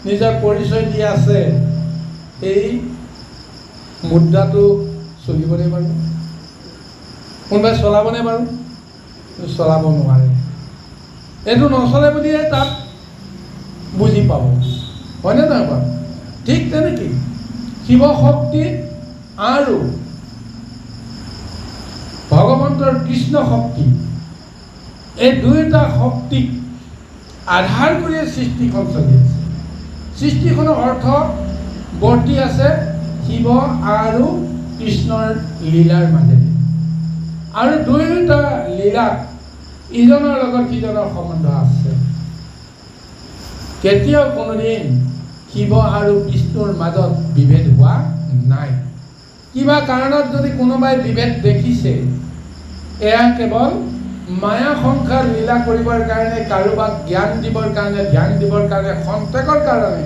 নিজৰ পৰিচয় দি আছে, এই মুদ্ৰাটো চলিবনে বাৰু? কোনোবাই চলাবনে বাৰু? চলাব নোৱাৰে। এইটো নচলে বুলিয়ে তাত বুজি পাব, হয়নে নহয় বাৰু? ঠিক তেনেকৈ শিৱ শক্তি আৰু ভগৱন্তৰ কৃষ্ণ শক্তি, এই দুয়োটা শক্তিক আধাৰ কৰিয়ে সৃষ্টিখন চলি আছে। সৃষ্টিখনৰ অৰ্থ বৰ্তি আছে শিৱ আৰু কৃষ্ণৰ লীলাৰ মাজেৰে, আৰু দুয়োটা লীলাত ইজনৰ লগত সিজনৰ সম্বন্ধ আছে। কেতিয়াও কোনোদিন শিৱ আৰু বিষ্ণুৰ মাজত বিভেদ হোৱা নাই। কিবা কাৰণত যদি কোনোবাই বিভেদ দেখিছে, এয়া কেৱল মায়া সংসাৰ লীলা কৰিবৰ কাৰণে, কাৰোবাক জ্ঞান দিবৰ কাৰণে, ধ্যান দিবৰ কাৰণে, খন্তেকৰ কাৰণে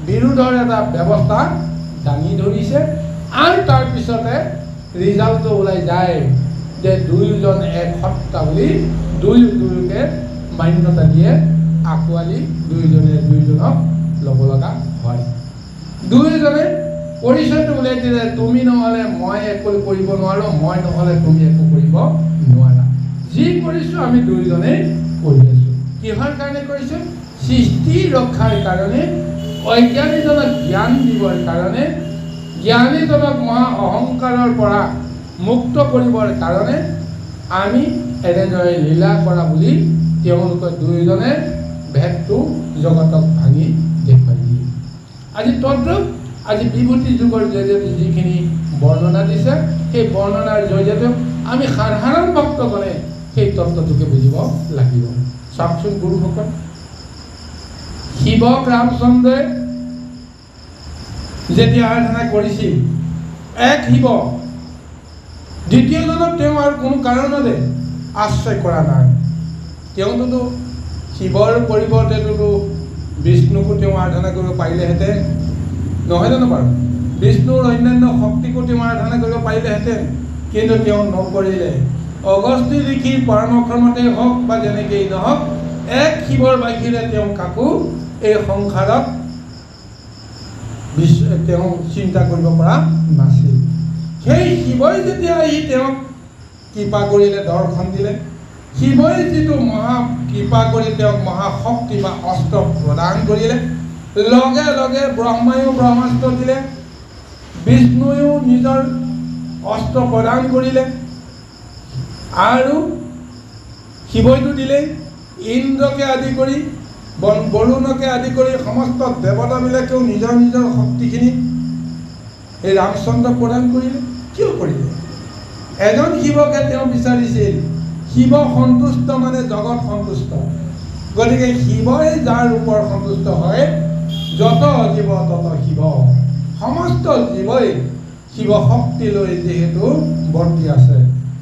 বিৰোধৰ এটা ব্যৱস্থা দাঙি ধৰিছে, আৰু তাৰপিছতে ৰিজাল্টটো ওলাই যায় যে দুয়োজন এক সত্তা বুলি দুয়োকে মান্যতা দিয়ে, আঁকোৱালি দুয়োজনে দুয়োজনক ল'ব লগা হয়। দুয়োজনে পৰিচয়টো উলিয়াই দিলে, তুমি নহ'লে মই একো কৰিব নোৱাৰোঁ, মই নহ'লে তুমি একো কৰিব নোৱাৰা। যি কৰিছোঁ আমি দুয়োজনেই কৰি আছোঁ। কিহৰ কাৰণে কৰিছোঁ? সৃষ্টি ৰক্ষাৰ কাৰণে, অজ্ঞানীজনক জ্ঞান দিবৰ কাৰণে, জ্ঞানীজনক মহা অহংকাৰৰ পৰা মুক্ত কৰিবৰ কাৰণে আমি এনেদৰে লীলা কৰা বুলি তেওঁলোকে দুয়োজনে ভেদটো জগতক ভাঙি দেখুৱাই দিয়ে। আজি তদ্ৰূপ আজি বিভূতি যুগৰ জৰিয়তে যিখিনি বৰ্ণনা দিছে, সেই বৰ্ণনাৰ জৰিয়তে আমি সাধাৰণ ভক্তগণে সেই তত্ত্বটোকে বুজিব লাগিব। চাওকচোন গুৰুসকল, শিৱক ৰামচন্দ্ৰই যেতিয়া আৰাধনা কৰিছিল, এক শিৱ, দ্বিতীয়জনক তেওঁ আৰু কোনো কাৰণতে আশ্ৰয় কৰা নাই। তেওঁটোতো শিৱৰ পৰিৱৰ্তেতো বিষ্ণুকো তেওঁ আৰাধনা কৰিব পাৰিলেহেঁতেন, নহয় জানো বাৰু? বিষ্ণুৰ অন্যান্য শক্তিকো তেওঁ আৰাধনা কৰিব পাৰিলেহেঁতেন, কিন্তু তেওঁ নকৰিলে। অগস্ত্য ঋষিৰ পৰামৰ্শমতে হওক বা যেনেকেই নহওক, এক শিৱৰ বাহিৰে তেওঁ কাকো এই সংসাৰত তেওঁ চিন্তা কৰিব পৰা নাছিল। সেই শিৱই যেতিয়া আহি তেওঁক কৃপা কৰিলে, দৰ্শন দিলে, শিৱই যিটো মহা কৃপা কৰি তেওঁক মহাশক্তি বা অস্ত্ৰ প্ৰদান কৰিলে, লগে লগে ব্ৰহ্মায়ো ব্ৰহ্মাস্ত্ৰ দিলে, বিষ্ণুৱেও নিজৰ অস্ত্ৰ প্ৰদান কৰিলে, আৰু শিৱইটো দিলেই ইন্দ্ৰকে আদি কৰি বৰুণকে আদি কৰি সমস্ত দেৱতাবিলাকেও নিজৰ নিজৰ শক্তিখিনি এই ৰামচন্দ্ৰক প্ৰদান কৰিলে। কিয় কৰিলে? এজন শিৱকে তেওঁ বিচাৰিছিল, শিৱ সন্তুষ্ট মানে জগত সন্তুষ্ট। গতিকে শিৱই যাৰ ওপৰত সন্তুষ্ট হয়, যত জীৱ তত শিৱ, সমস্ত জীৱই শিৱ শক্তি লৈ যিহেতু বৰ্তি আছে,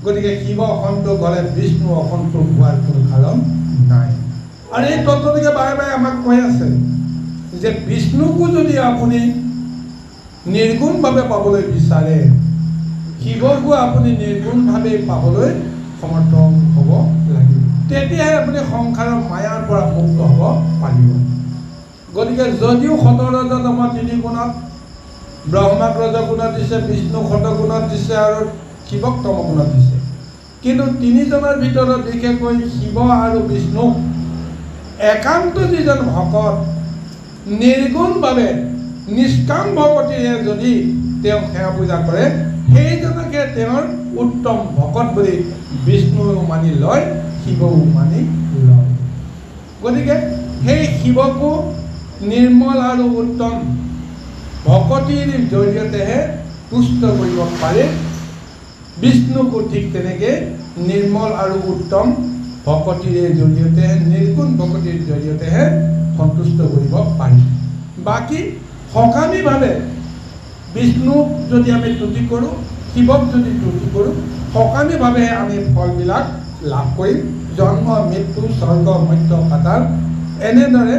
গতিকে শিৱ সন্তোষ হ'লে বিষ্ণু অসন্তোষ হোৱাৰ কোনো কাৰণ নাই। আৰু এই তত্ত্বটোকে বাৰে বাৰে আমাক কৈ আছে যে বিষ্ণুকো যদি আপুনি নিৰ্গুণভাৱে পাবলৈ বিচাৰে, শিৱকো আপুনি নিৰ্গুণভাৱে পাবলৈ সমৰ্থ হ'ব লাগিব, তেতিয়াহে আপুনি সংসাৰৰ মায়াৰ পৰা মুক্ত হ'ব পাৰিব। গতিকে যদিও ১৭তম ৩ গুণত ব্ৰহ্মাক ৰজগুণত দিছে, বিষ্ণুক শতগুণত দিছে আৰু শিৱক তমগুণত দিছে, কিন্তু তিনিজনৰ ভিতৰত বিশেষকৈ শিৱ আৰু বিষ্ণুক একান্ত যিজন ভকত নিৰ্গুণভাৱে নিষ্কাম ভকতিৰে যদি তেওঁক সেৱা পূজা কৰে, সেইজনকে তেওঁৰ উত্তম ভকত বুলি বিষ্ণুৱেও মানি লয়, শিৱও মানি লয়। গতিকে সেই শিৱকো নিৰ্মল আৰু উত্তম ভকতিৰ জৰিয়তেহে তুষ্ট কৰিব পাৰে, বিষ্ণুকো ঠিক তেনেকৈ নিৰ্মল আৰু উত্তম ভকতিৰে জৰিয়তে, নিৰ্গুণ ভকতিৰ জৰিয়তেহে সন্তুষ্ট কৰিব পাৰি। বাকী সকামীভাৱে বিষ্ণুক যদি আমি তুতি কৰোঁ, শিৱক যদি তুতি কৰোঁ, সকামীভাৱেহে আমি ফলবিলাক লাভ কৰিম। জন্ম মৃত্যু স্বৰ্গ মধ্য পাতাল এনেদৰে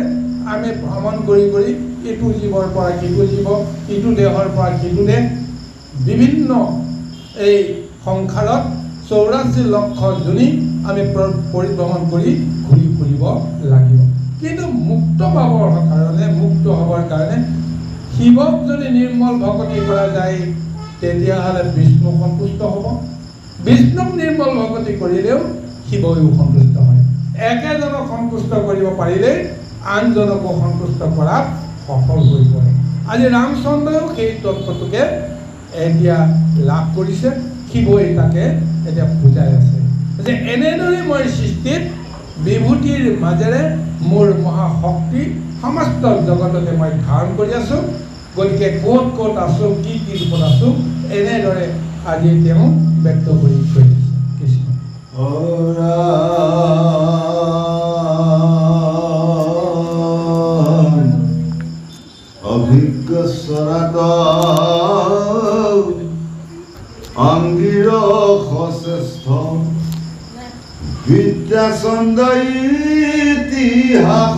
আমি ভ্ৰমণ কৰি কৰি ইটো জীৱৰ পৰা সিটো জীৱ, ইটো দেহৰ পৰা সিটো দেহ, বিভিন্ন এই সংসাৰত ৮৪ লক্ষ যোনি আমি পৰিভ্ৰমণ কৰি ঘূৰি ফুৰিব লাগিব। কিন্তু মুক্ত পাবৰ কাৰণে, মুক্ত হ'বৰ কাৰণে শিৱক যদি নিৰ্মল ভকতি কৰা যায়, তেতিয়াহ'লে বিষ্ণু সন্তুষ্ট হ'ব। বিষ্ণুক নিৰ্মল ভকতি কৰিলেও শিৱও সন্তুষ্ট হয়। একেজনক সন্তুষ্ট কৰিব পাৰিলেই আনজনকো সন্তুষ্ট কৰাত সফল হৈ পৰে। আজি ৰামচন্দ্ৰও সেই তত্ত্বটোকে এতিয়া লাভ কৰিছে, শিৱই তাকে এতিয়া বুজাই আছে যে এনেদৰে মই সৃষ্টিত বিভূতিৰ মাজেৰে মোৰ মহাশক্তি সমস্ত জগততে মই ধাৰণ কৰি আছোঁ। গতিকে ক'ত ক'ত আছোঁ, কি কি ৰূপত আছোঁ, এনেদৰে আজি তেওঁ ব্যক্ত কৰি থৈ দিছে। কৃষ্ণ অভিজ্ঞ স্বৰাত অংগীৰ সশ্ৰেষ্ঠ বিদ্যাচন্দ্ৰ ইতিহাস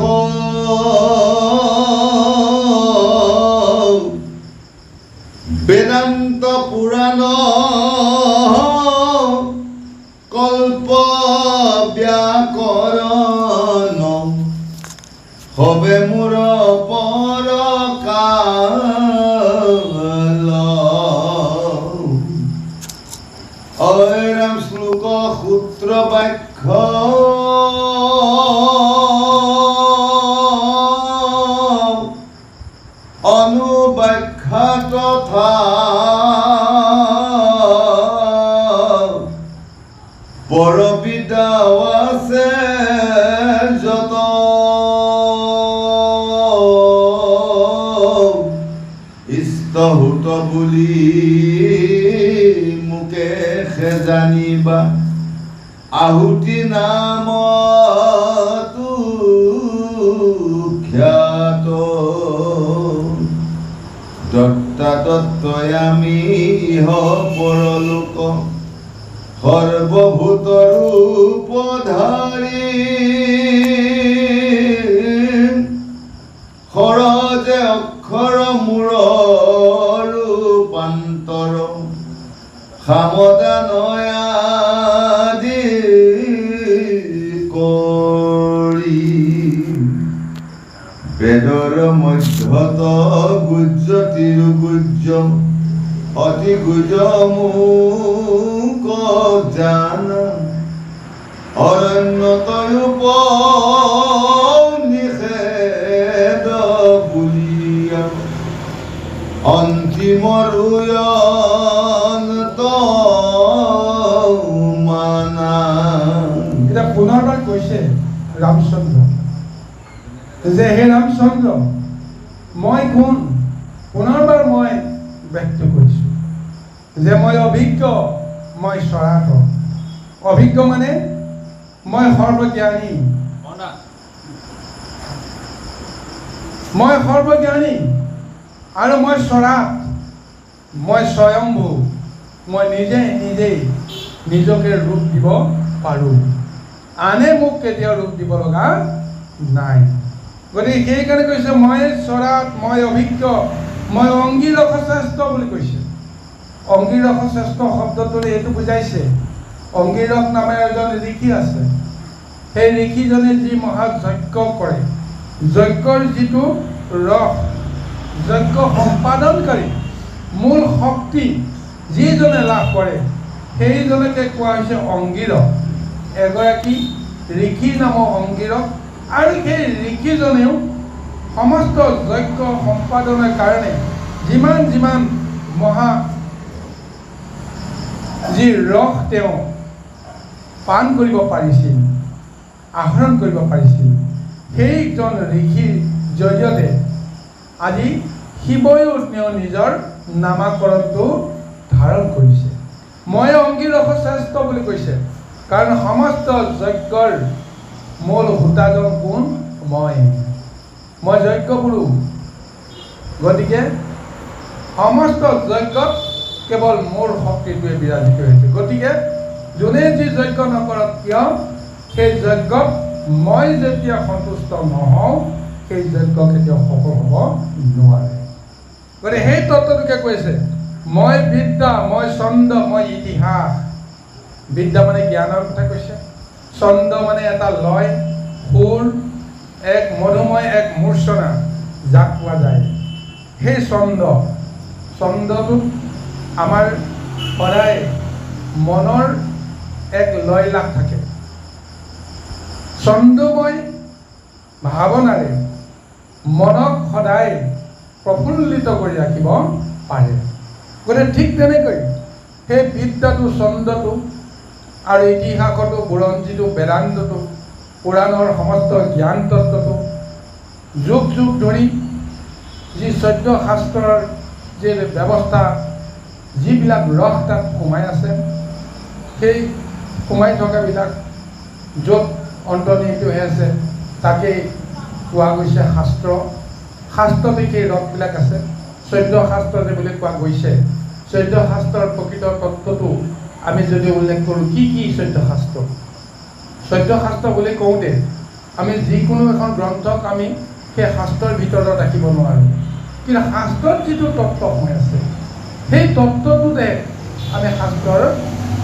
বেদান্ত পুৰাণ কল্প ব্যাকৰণ হবে মোৰ পৰকাল। অৰাম শ্লোক সূত্ৰ বাক্য অনুবাখ্যা তথা পৰবিদ্যাও আছে যত ইষ্টহুত বুলি মুকে খেজা জানিবা আহুতি নামতো খ্যাত দত্তাতত্ত্বয়ামি ইহ পৰলোক সৰ্বভূত ৰূপধাৰী খৰজে অক্ষৰ মূৰ ৰূপান্তৰ সামদানয়াদি কৰি বেদৰ মধ্যত গুজ্জ তিৰুগুজ্জ অতি গুজ মোক জান অৰণ্যতৰূপ নিষেধ বুলিয়া অন্তিম ৰুয়ন্ত মানা। এটা পুনৰবাৰ কৈছে ৰামচন্দ্ৰ যে হে ৰামচন্দ্ৰ মই কোন, পুনৰবাৰ মই ব্যক্ত কৰিছোঁ যে মই অভিজ্ঞ, মই চৰাত। অভিজ্ঞ মানে মই সৰ্বজ্ঞানী, মই সৰ্বজ্ঞানী আৰু মই চৰাত, মই স্বয়ম্ভু, মই নিজেই নিজকে ৰূপ দিব পাৰোঁ, আনে মোক কেতিয়াও ৰূপ দিব লগা নাই। গতিকে সেইকাৰণে কৈছে মই চৰাত, মই অভিজ্ঞ, মই অংগীৰস শ্ৰেষ্ঠ বুলি কৈছে। অংগীৰস শ্ৰেষ্ঠ শব্দটোৰে এইটো বুজাইছে, অংগীৰস নামে এজন ঋষি আছে, সেই ঋষিজনে যি মহাযজ্ঞ কৰে, যজ্ঞৰ যিটো ৰস, যজ্ঞ সম্পাদনকাৰী মূল শক্তি যিজনে লাভ কৰে সেইজনকে কোৱা হৈছে অংগীৰস। এগৰাকী ঋষি নামৰ অংগীৰস, আৰু সেই ঋষিজনেও সমস্ত যজ্ঞ সম্পাদনৰ কাৰণে যিমান মহা যি ৰস তেওঁ পান কৰিব পাৰিছিল, আহৰণ কৰিব পাৰিছিল, সেইজন ঋষিৰ জৰিয়তে আজি শিৱয়ো তেওঁ নিজৰ নামাকৰণটো ধাৰণ কৰিছে। মই অংগীৰস শ্ৰেষ্ঠ বুলি কৈছে, কাৰণ সমস্ত যজ্ঞৰ মূল হোতাজন কোন? মই যজ্ঞ পুৰুষ। গতিকে সমস্ত যজ্ঞত কেৱল মোৰ শক্তিটোৱে বিৰাজিত হৈছে। গতিকে যোনে যি যজ্ঞ নকৰক কিয়, সেই যজ্ঞত মই যেতিয়া সন্তুষ্ট নহওঁ, সেই যজ্ঞ কেতিয়াও সফল হ'ব নোৱাৰে। গতিকে সেই তত্ত্বটোকে কৈছে মই বিদ্যা, মই ছন্দ, মই ইতিহাস। বিদ্যা মানে জ্ঞানৰ কথা কৈছে, ছন্দ মানে এটা লয়, সুৰ, এক মধুময়, এক মূৰ্ছনা যাক পোৱা যায়। সেই ছন্দটোত আমাৰ সদায় মনৰ এক লয় লাভ থাকে। ছন্দময় ভাৱনাৰে মনক সদায় প্ৰফুল্লিত কৰি ৰাখিব পাৰে। গতিকে ঠিক তেনেকৈ সেই বিদ্যাটো, ছন্দটো আৰু ইতিহাসতো, বুৰঞ্জীটো, বেদান্তটো, পুৰাণৰ সমস্ত জ্ঞান তত্ত্বটো, যুগ ধৰি যি 14 শাস্ত্ৰৰ যি ব্যৱস্থা, যিবিলাক ৰস তাত সোমাই আছে, সেই সোমাই থকাবিলাক য'ত অন্তৰ্নিহিত হৈ আছে তাকেই কোৱা গৈছে শাস্ত্ৰ। শাস্ত্ৰতে সেই ৰসবিলাক আছে। 14 শাস্ত্ৰ যে বুলি কোৱা গৈছে, 14 শাস্ত্ৰৰ প্ৰকৃত তত্ত্বটো আমি যদি উল্লেখ কৰোঁ, কি 14 শাস্ত্ৰ? 14 শাস্ত্ৰ বুলি কওঁতে আমি যিকোনো এখন গ্ৰন্থক আমি সেই শাস্ত্ৰৰ ভিতৰত ৰাখিব নোৱাৰোঁ, কিন্তু শাস্ত্ৰত যিটো তত্ত্ব সোমাই আছে সেই তত্ত্বটোতে আমি শাস্ত্ৰৰ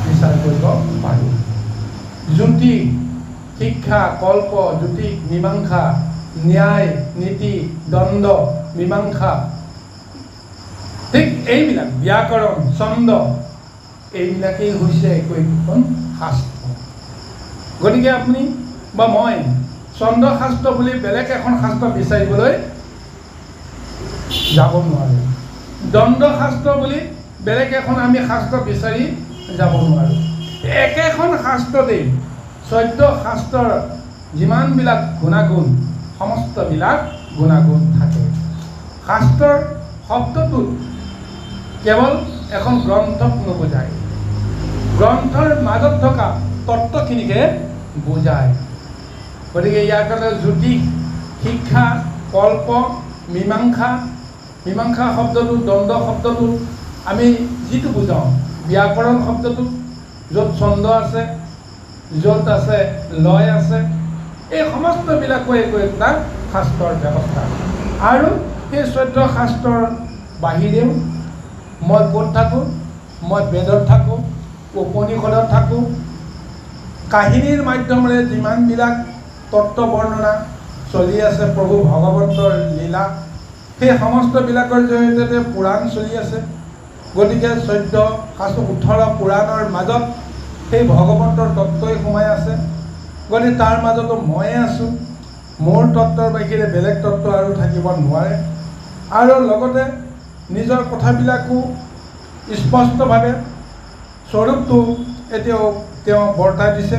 বিচাৰ কৰিব পাৰোঁ। জ্যোতি, শিক্ষা, কল্প, জ্যোতি, মীমাংসা, ন্যায়, নীতি, দণ্ড, মীমাংসা, ঠিক এইবিলাক ব্যাকৰণ, ছন্দ, এইবিলাকেই হৈছে একোখন শাস্ত্ৰ। গতিকে আপুনি বা মই ছন্দ শাস্ত্ৰ বুলি বেলেগ এখন শাস্ত্ৰ বিচাৰিবলৈ যাব নোৱাৰোঁ। দণ্ড শাস্ত্ৰ বুলি বেলেগ এখন আমি শাস্ত্ৰ বিচাৰি যাব নোৱাৰোঁ। একেখন শাস্ত্ৰতেই 14 শাস্ত্ৰৰ যিমানবিলাক গুণাগুণ, সমস্তবিলাক গুণাগুণ থাকে। শাস্ত্ৰৰ শব্দটোত কেৱল এখন গ্ৰন্থক নুবুজায়, গ্ৰন্থৰ মাজত থকা তত্ত্বখিনিকে বুজায়। গতিকে ইয়াৰ কাৰণে জ্যোতিষ, শিক্ষা, কল্প, মীমাংসা শব্দটো, দ্বন্দ্ব শব্দটো আমি যিটো বুজাওঁ, ব্যাকৰণ শব্দটো য'ত ছন্দ আছে, য'ত আছে লয় আছে, এই সমস্তবিলাকো একো একোটা শাস্ত্ৰৰ ব্যৱস্থা। আৰু সেই 14 শাস্ত্ৰৰ বাহিৰেও মই ক'ত থাকোঁ? মই বেদত থাকোঁ, উপনিষদত থাকোঁ। কাহিনীৰ মাধ্যমেৰে যিমানবিলাক তত্ত্ব বৰ্ণনা চলি আছে, প্ৰভু ভগৱন্তৰ লীলা, সেই সমস্তবিলাকৰ জৰিয়তে পুৰাণ চলি আছে। গতিকে 14 শাস্ত্ৰ 18 পুৰাণৰ মাজত সেই ভগৱন্তৰ তত্ত্বই সোমাই আছে। গতিকে তাৰ মাজতো ময়ে আছোঁ। মোৰ তত্ত্বৰ বাহিৰে বেলেগ তত্ত্ব আৰু থাকিব নোৱাৰে। আৰু লগতে নিজৰ কথাবিলাকো স্পষ্টভাৱে স্বৰূপটো এতিয়াও তেওঁ বৰ্তাই দিছে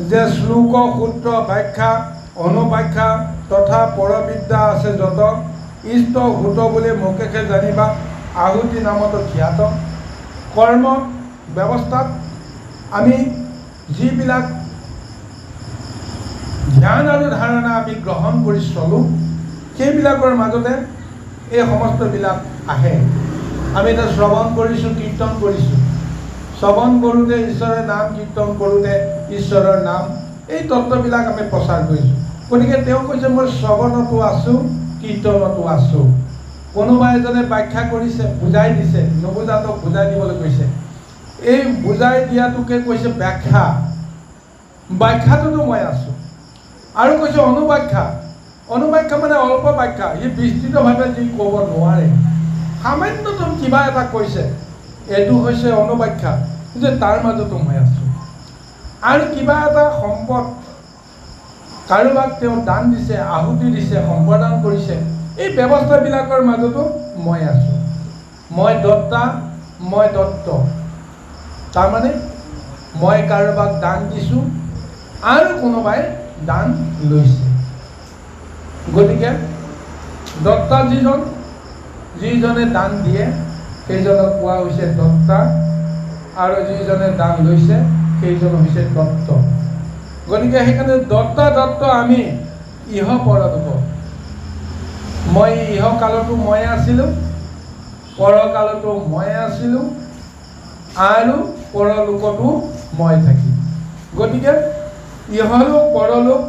যে শ্লোক, সূত্ৰ, ব্যাখ্যা, অনুব্যাখ্যা তথা পৰবিদ্যা আছে যত, ইষ্ট ভূত বুলি মুখেহে জানিবা, আহুতি নামতো খ্যাত। কৰ্ম ব্যৱস্থাত আমি যিবিলাক ধ্যান আৰু ধাৰণা আমি গ্ৰহণ কৰি চলোঁ, সেইবিলাকৰ মাজতে এই সমস্তবিলাক আহে। আমি এতিয়া শ্ৰৱণ কৰিছোঁ, কীৰ্তন কৰিছোঁ। শ্ৰৱণ কৰোঁতে ঈশ্বৰৰ নাম, কীৰ্তন কৰোঁতে ঈশ্বৰৰ নাম, এই তত্ত্ববিলাক আমি প্ৰচাৰ কৰিছোঁ। গতিকে তেওঁ কৈছে মই শ্ৰৱণতো আছোঁ, কীৰ্তনতো আছোঁ। কোনোবা এজনে ব্যাখ্যা কৰিছে, বুজাই দিছে, নুবুজাটোক বুজাই দিবলৈ কৈছে। এই বুজাই দিয়াটোকে কৈছে ব্যাখ্যা। ব্যাখ্যাটোতো মই আছোঁ। আৰু কৈছে অনুব্যাখ্যা মানে অল্প ব্যাখ্যা, ই বিস্তৃতভাৱে যি ক'ব নোৱাৰে, সামান্যতম কিবা এটা কৈছে, এইটো হৈছে অনুব্যাখ্যা, যে তাৰ মাজতো মই আছোঁ। আৰু কিবা এটা সম্পদ কাৰোবাক তেওঁ দান দিছে, আহুতি দিছে, সম্প্ৰদান কৰিছে, এই ব্যৱস্থাবিলাকৰ মাজতো মই আছোঁ। মই দত্তা, মই দত্ত। তাৰমানে মই কাৰোবাক দান দিছোঁ আৰু কোনোবাই দান লৈছে। গতিকে দত্তা যিজনে দান দিয়ে সেইজনক কোৱা হৈছে দত্তা, আৰু যিজনে দান লৈছে সেইজন হৈছে দত্ত। গতিকে সেইকাৰণে দত্ত আমি ইহ পৰলোক। মই ইহকালতো মই আছিলোঁ, পৰকালতো মই আছিলোঁ, আৰু পৰলোকতো মই থাকিম। গতিকে ইহলোক, পৰলোক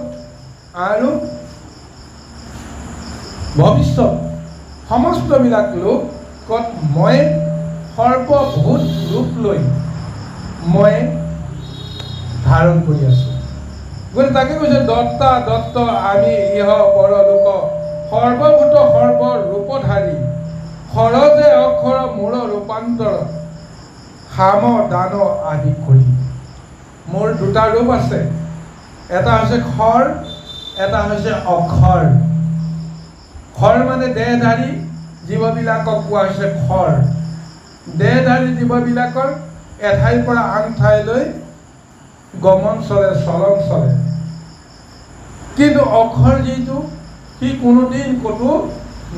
আৰু ভৱিষ্যত সমস্তবিলাক লোকত মই সৰ্বভূত ৰূপ লৈ মই ধাৰণ কৰি আছোঁ। গতিকে তাকে কৈছে দত্ত আমি ইহ পৰলোক, সৰ্বভূত সৰ্বৰূপধাৰী, খৰজে অক্ষৰ মূৰ ৰূপান্তৰ, সাম দান আদি কৰি। মোৰ দুটা ৰূপ আছে, এটা হৈছে খৰ, এটা হৈছে অক্ষৰ। খৰ মানে দেহধাৰী জীৱবিলাকক কোৱা হৈছে খৰ। দেহধাৰী জীৱবিলাকৰ এঠাইৰ পৰা আন ঠাইলৈ গমন চলে, চলন চলে। কিন্তু অক্ষৰ যিটো, সি কোনোদিন ক'তো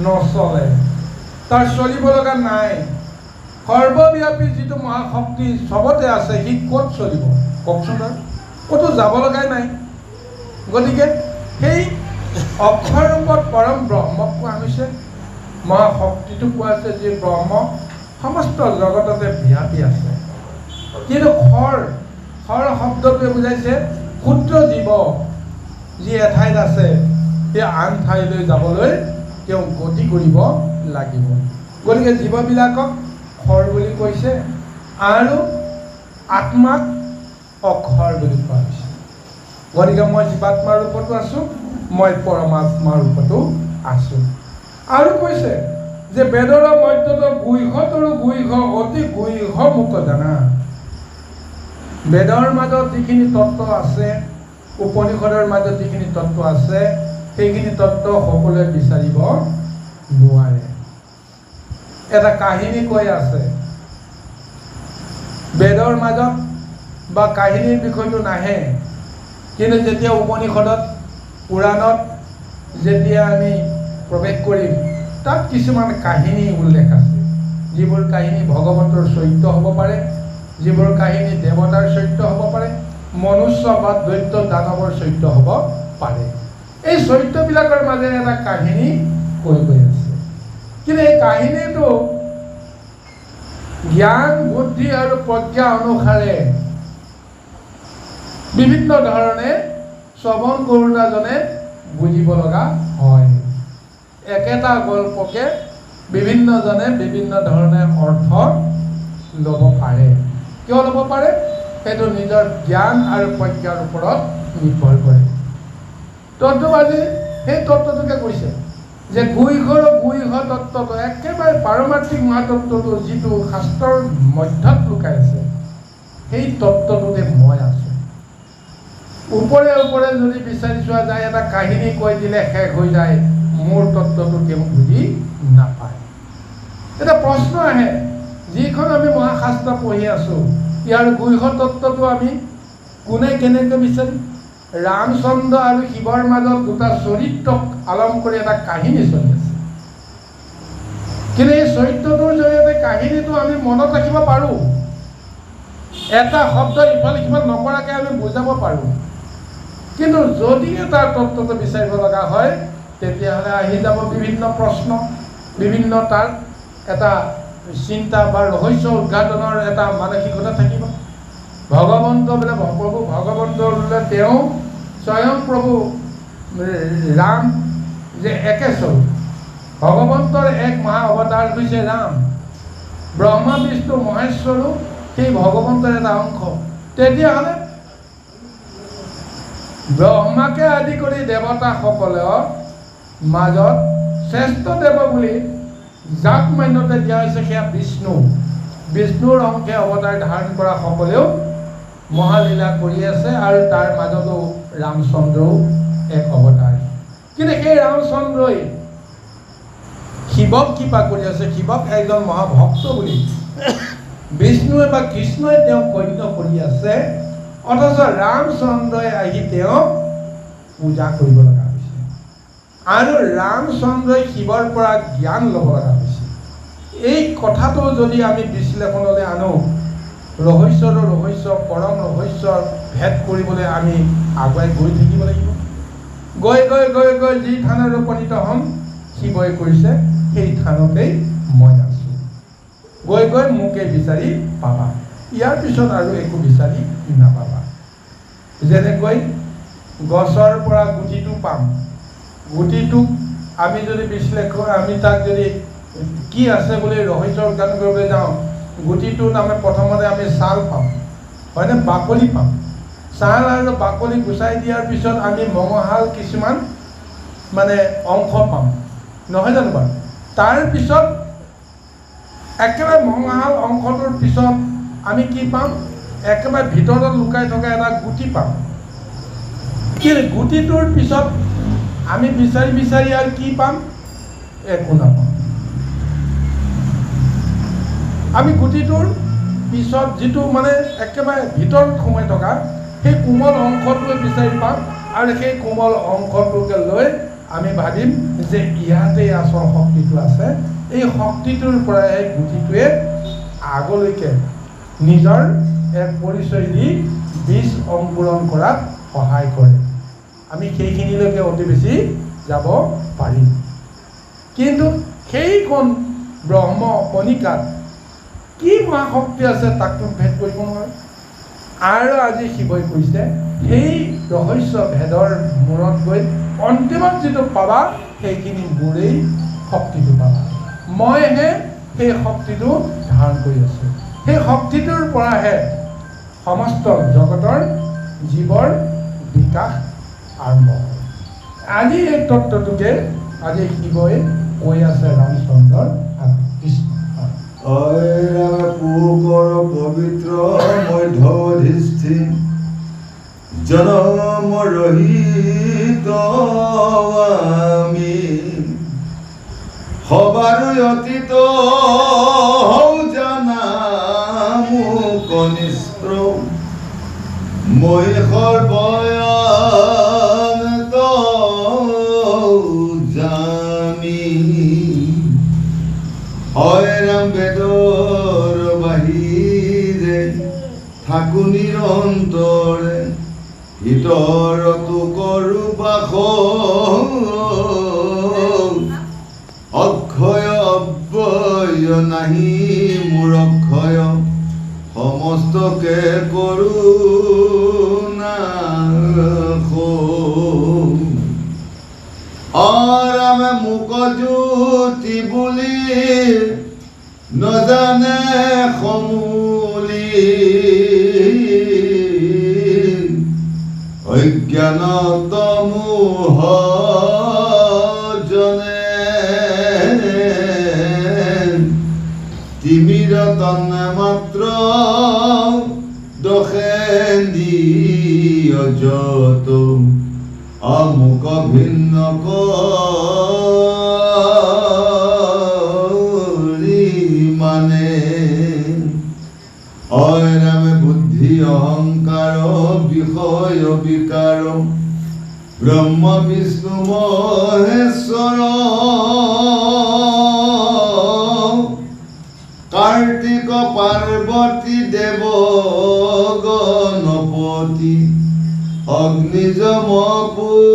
নচলে, তাৰ চলিব লগা নাই। সৰ্বব্যাপী যিটো মহাশক্তি চবতে আছে, সি ক'ত চলিব কওকচোন? ক'তো যাব লগাই নাই। গতিকে সেই অক্ষৰ ৰূপত পৰম ব্ৰহ্মক কোৱা হৈছে, মহাশক্তিটো কোৱা হৈছে, যি ব্ৰহ্ম সমস্ত জগততে ব্যাপী আছে। কিন্তু খৰ শব্দটোৱে বুজাইছে ক্ষুদ্ৰ জীৱ, যি এঠাইত আছে সেই আন ঠাইলৈ যাবলৈ তেওঁ গতি কৰিব লাগিব। গতিকে জীৱবিলাকক খৰ বুলি কৈছে, আৰু আত্মাক অক্ষৰ বুলি কোৱা হৈছে। গতিকে মই জীৱাত্মাৰ ৰূপতো আছোঁ, মই পৰমাত্মাৰ ৰূপতো আছোঁ। আৰু কৈছে যে বেদৰ মধ্যত গুহ্যতৰো গুহ্য, অতি গুহ্য মোক জানা। বেদৰ মাজত যিখিনি তত্ত্ব আছে, উপনিষদৰ মাজত যিখিনি তত্ত্ব আছে, সেইখিনি তত্ত্ব সকলোৱে বিচাৰিব নোৱাৰে। এটা কাহিনী কৈ আছে, বেদৰ মাজত বা কাহিনীৰ বিষয়টো নাহে, কিন্তু যেতিয়া উপনিষদত, পুৰাণত যেতিয়া আমি প্ৰৱেশ কৰিম, তাত কিছুমান কাহিনী উল্লেখ আছে, যিবোৰ কাহিনী ভগৱন্তৰ চৰিত্ৰ হ'ব পাৰে, যিবোৰ কাহিনী দেৱতাৰ চৰিত্ৰ হ'ব পাৰে, মনুষ্য বা দৈত্য দানৱৰ চৰিত্ৰ হ'ব পাৰে। এই চৰিত্ৰবিলাকৰ মাজেৰে এটা কাহিনী কৈ গৈ আছে। কিন্তু এই কাহিনীটো জ্ঞান বুদ্ধি আৰু প্ৰজ্ঞা অনুসাৰে বিভিন্ন ধৰণে শ্ৰৱণ কৰোঁতাজনে বুজিব লগা হয়। একেটা গল্পকে বিভিন্নজনে বিভিন্ন ধৰণে অৰ্থ ল'ব পাৰে। কিয় ল'ব পাৰে? সেইটো নিজৰ জ্ঞান আৰু প্ৰজ্ঞাৰ ওপৰত নিৰ্ভৰ কৰে। তত্ত্ববাদী সেই তত্ত্বটোকে কৈছে যে গুহ্যৰ গুহ্য তত্ত্বটো, একেবাৰে পাৰমাৰ্থিক মহাতত্ত্বটো যিটো শাস্ত্ৰৰ মধ্যত লুকাই আছে, সেই তত্ত্বটোতে মই আছোঁ। ওপৰে ওপৰে যদি বিচাৰি চোৱা যায়, এটা কাহিনী কৈ দিলে শেষ হৈ যায়, মোৰ তত্ত্বটো তেওঁ বুজি নাপায়। এটা প্ৰশ্ন আহে, যিখন আমি মহাশাস্ত্ৰ পঢ়ি আছোঁ, ইয়াৰ গুহ্য তত্ত্বটো আমি কোনে কেনেকৈ বিচাৰিম? ৰামচন্দ্ৰ আৰু শিৱৰ মাজত দুটা চৰিত্ৰক আলম কৰি এটা কাহিনী চলি আছে। কিন্তু এই চৰিত্ৰটোৰ জৰিয়তে কাহিনীটো আমি মনত ৰাখিব পাৰোঁ, এটা শব্দ ইফালে সিফালে নকৰাকৈ আমি বুজাব পাৰোঁ। কিন্তু যদি তাৰ তত্ত্বটো বিচাৰিব লগা হয়, তেতিয়াহ'লে আহি যাব বিভিন্ন প্ৰশ্ন, বিভিন্ন তাৰ এটা চিন্তা বা ৰহস্য উদ্ঘাটনৰ এটা মানসিকতা থাকিব। ভগৱন্ত বোলে প্ৰভু ভগৱন্ত বোলে তেওঁ স্বয়ং প্ৰভু ৰাম যে একে স্বৰূপ, ভগৱন্তৰ এক মহা অৱতাৰ হৈছে ৰাম, ব্ৰহ্মা বিষ্ণু মহেশ্বৰো সেই ভগৱন্তৰ এটা অংশ। তেতিয়াহ'লে ব্ৰহ্মাকে আদি কৰি দেৱতাসকলৰ মাজত শ্ৰেষ্ঠ দেৱ বুলি যাক মান্যতা দিয়া হৈছে সেয়া বিষ্ণু। বিষ্ণুৰ অংশে অৱতাৰ ধাৰণ কৰা সকলেও মহালীলা কৰি আছে, আৰু তাৰ মাজতো ৰামচন্দ্ৰও এক অৱতাৰ। কিন্তু সেই ৰামচন্দ্ৰই শিৱক কৃপা কৰি আছে, শিৱক এজন মহাভক্ত বুলি বিষ্ণুৱে বা কৃষ্ণই তেওঁক গণ্য কৰি আছে, অথচ ৰামচন্দ্ৰই আহি তেওঁক পূজা কৰিব লগা হৈছে, আৰু ৰামচন্দ্ৰই শিৱৰ পৰা জ্ঞান ল'ব লগা হৈছে। এই কথাটো যদি আমি বিশ্লেষণলৈ আনো, ৰহস্যৰো ৰহস্য, পৰম ৰহস্যৰ ভেদ কৰিবলৈ আমি আগুৱাই গৈ থাকিব লাগিব। গৈ গৈ গৈ গৈ যি থানত উপনীত হ'ম, শিৱই কৈছে সেই থানতেই মই আছোঁ, গৈ গৈ মোকেই বিচাৰি পাবা, ইয়াৰ পিছত আৰু একো বিচাৰি নাপাবা। যেনেকৈ গছৰ পৰা গুটিটো পাম, গুটিটোক আমি যদি বিশ্লেষণ, আমি তাক যদি কি আছে বুলি ৰহস্য উদ্ঘাটন কৰিবলৈ যাওঁ, গুটিটোত আমি প্ৰথমতে আমি ছাল পাম, হয়নে, বাকলি পাম। ছাল আৰু বাকলি গুচাই দিয়াৰ পিছত আমি মঙহাল কিছুমান মানে অংশ পাম, নহয় জানো বাৰু? তাৰপিছত একেবাৰে মঙহাল অংশটোৰ পিছত আমি কি পাম? একেবাৰে ভিতৰত লুকাই থকা এটা গুটি পাম। কিন্তু গুটিটোৰ পিছত আমি বিচাৰি বিচাৰি আৰু কি পাম? একো নাপাম। আমি গুটিটোৰ পিছত যিটো মানে একেবাৰে ভিতৰত সোমাই থকা সেই কোমল অংশটোৱে বিচাৰি পাম, আৰু সেই কোমল অংশটোকে লৈ আমি ভাবিম যে ইয়াতেই আচল শক্তিটো আছে। এই শক্তিটোৰ পৰাই গুটিটোৱে আগলৈকে নিজৰ এক পৰিচয় দি বীজ অংকুৰণ কৰাত সহায় কৰে। আমি সেইখিনিলৈকে অতি বেছি যাব পাৰিম, কিন্তু সেইখন ব্ৰহ্ম কণিকাত কি মহাশক্তি আছে তাকতো ভেদ কৰিব নোৱাৰে। আৰু আজি শিৱই কৈছে সেই ৰহস্য ভেদৰ মূৰত গৈ অন্তিমত যিটো পাবা, সেইখিনি মোৰেই শক্তিটো পাবা। মইহে সেই শক্তিটো ধাৰণ কৰি আছোঁ। সেই শক্তিটোৰ পৰাহে সমস্ত জগতৰ জীৱৰ বিকাশ আৰম্ভ হয়। আজি এই তত্ত্বটোকে আজি শিৱই কৈ আছে ৰামচন্দ্ৰৰ কৃষ্ণ। পুকৰ পবিত্ৰ মধ্যধিষ্ঠি জনম ৰহিত আমি সবাৰ অতীত জানা মোক কনিষ্ঠ মই সৰ্বয়ান্ত জানি হয় ৰাম বেদৰ বাহিৰে থাকো নিৰন্তৰে ভিতৰতো কৰো বাস অক্ষয় অব্যয় নাহি মোৰ অক্ষয় সমস্তকে কৰোণা আৰামে মুক জ্যোতি বুলি নজানে সমূলি অজ্ঞানত মোহ জনে তিমিৰ তন্নে মাত্ৰ দোষেন্দি অযত অমুক ভিন্ন কৰি মানে অয়নামে বুদ্ধি অহংকাৰ বিষয় বিকাৰ ব্ৰহ্ম বিষ্ণু মহেশ্বৰ কাৰ্তিক পাৰ্বতী দেৱ গণপতি অগ্নি যম পুৰন্দৰ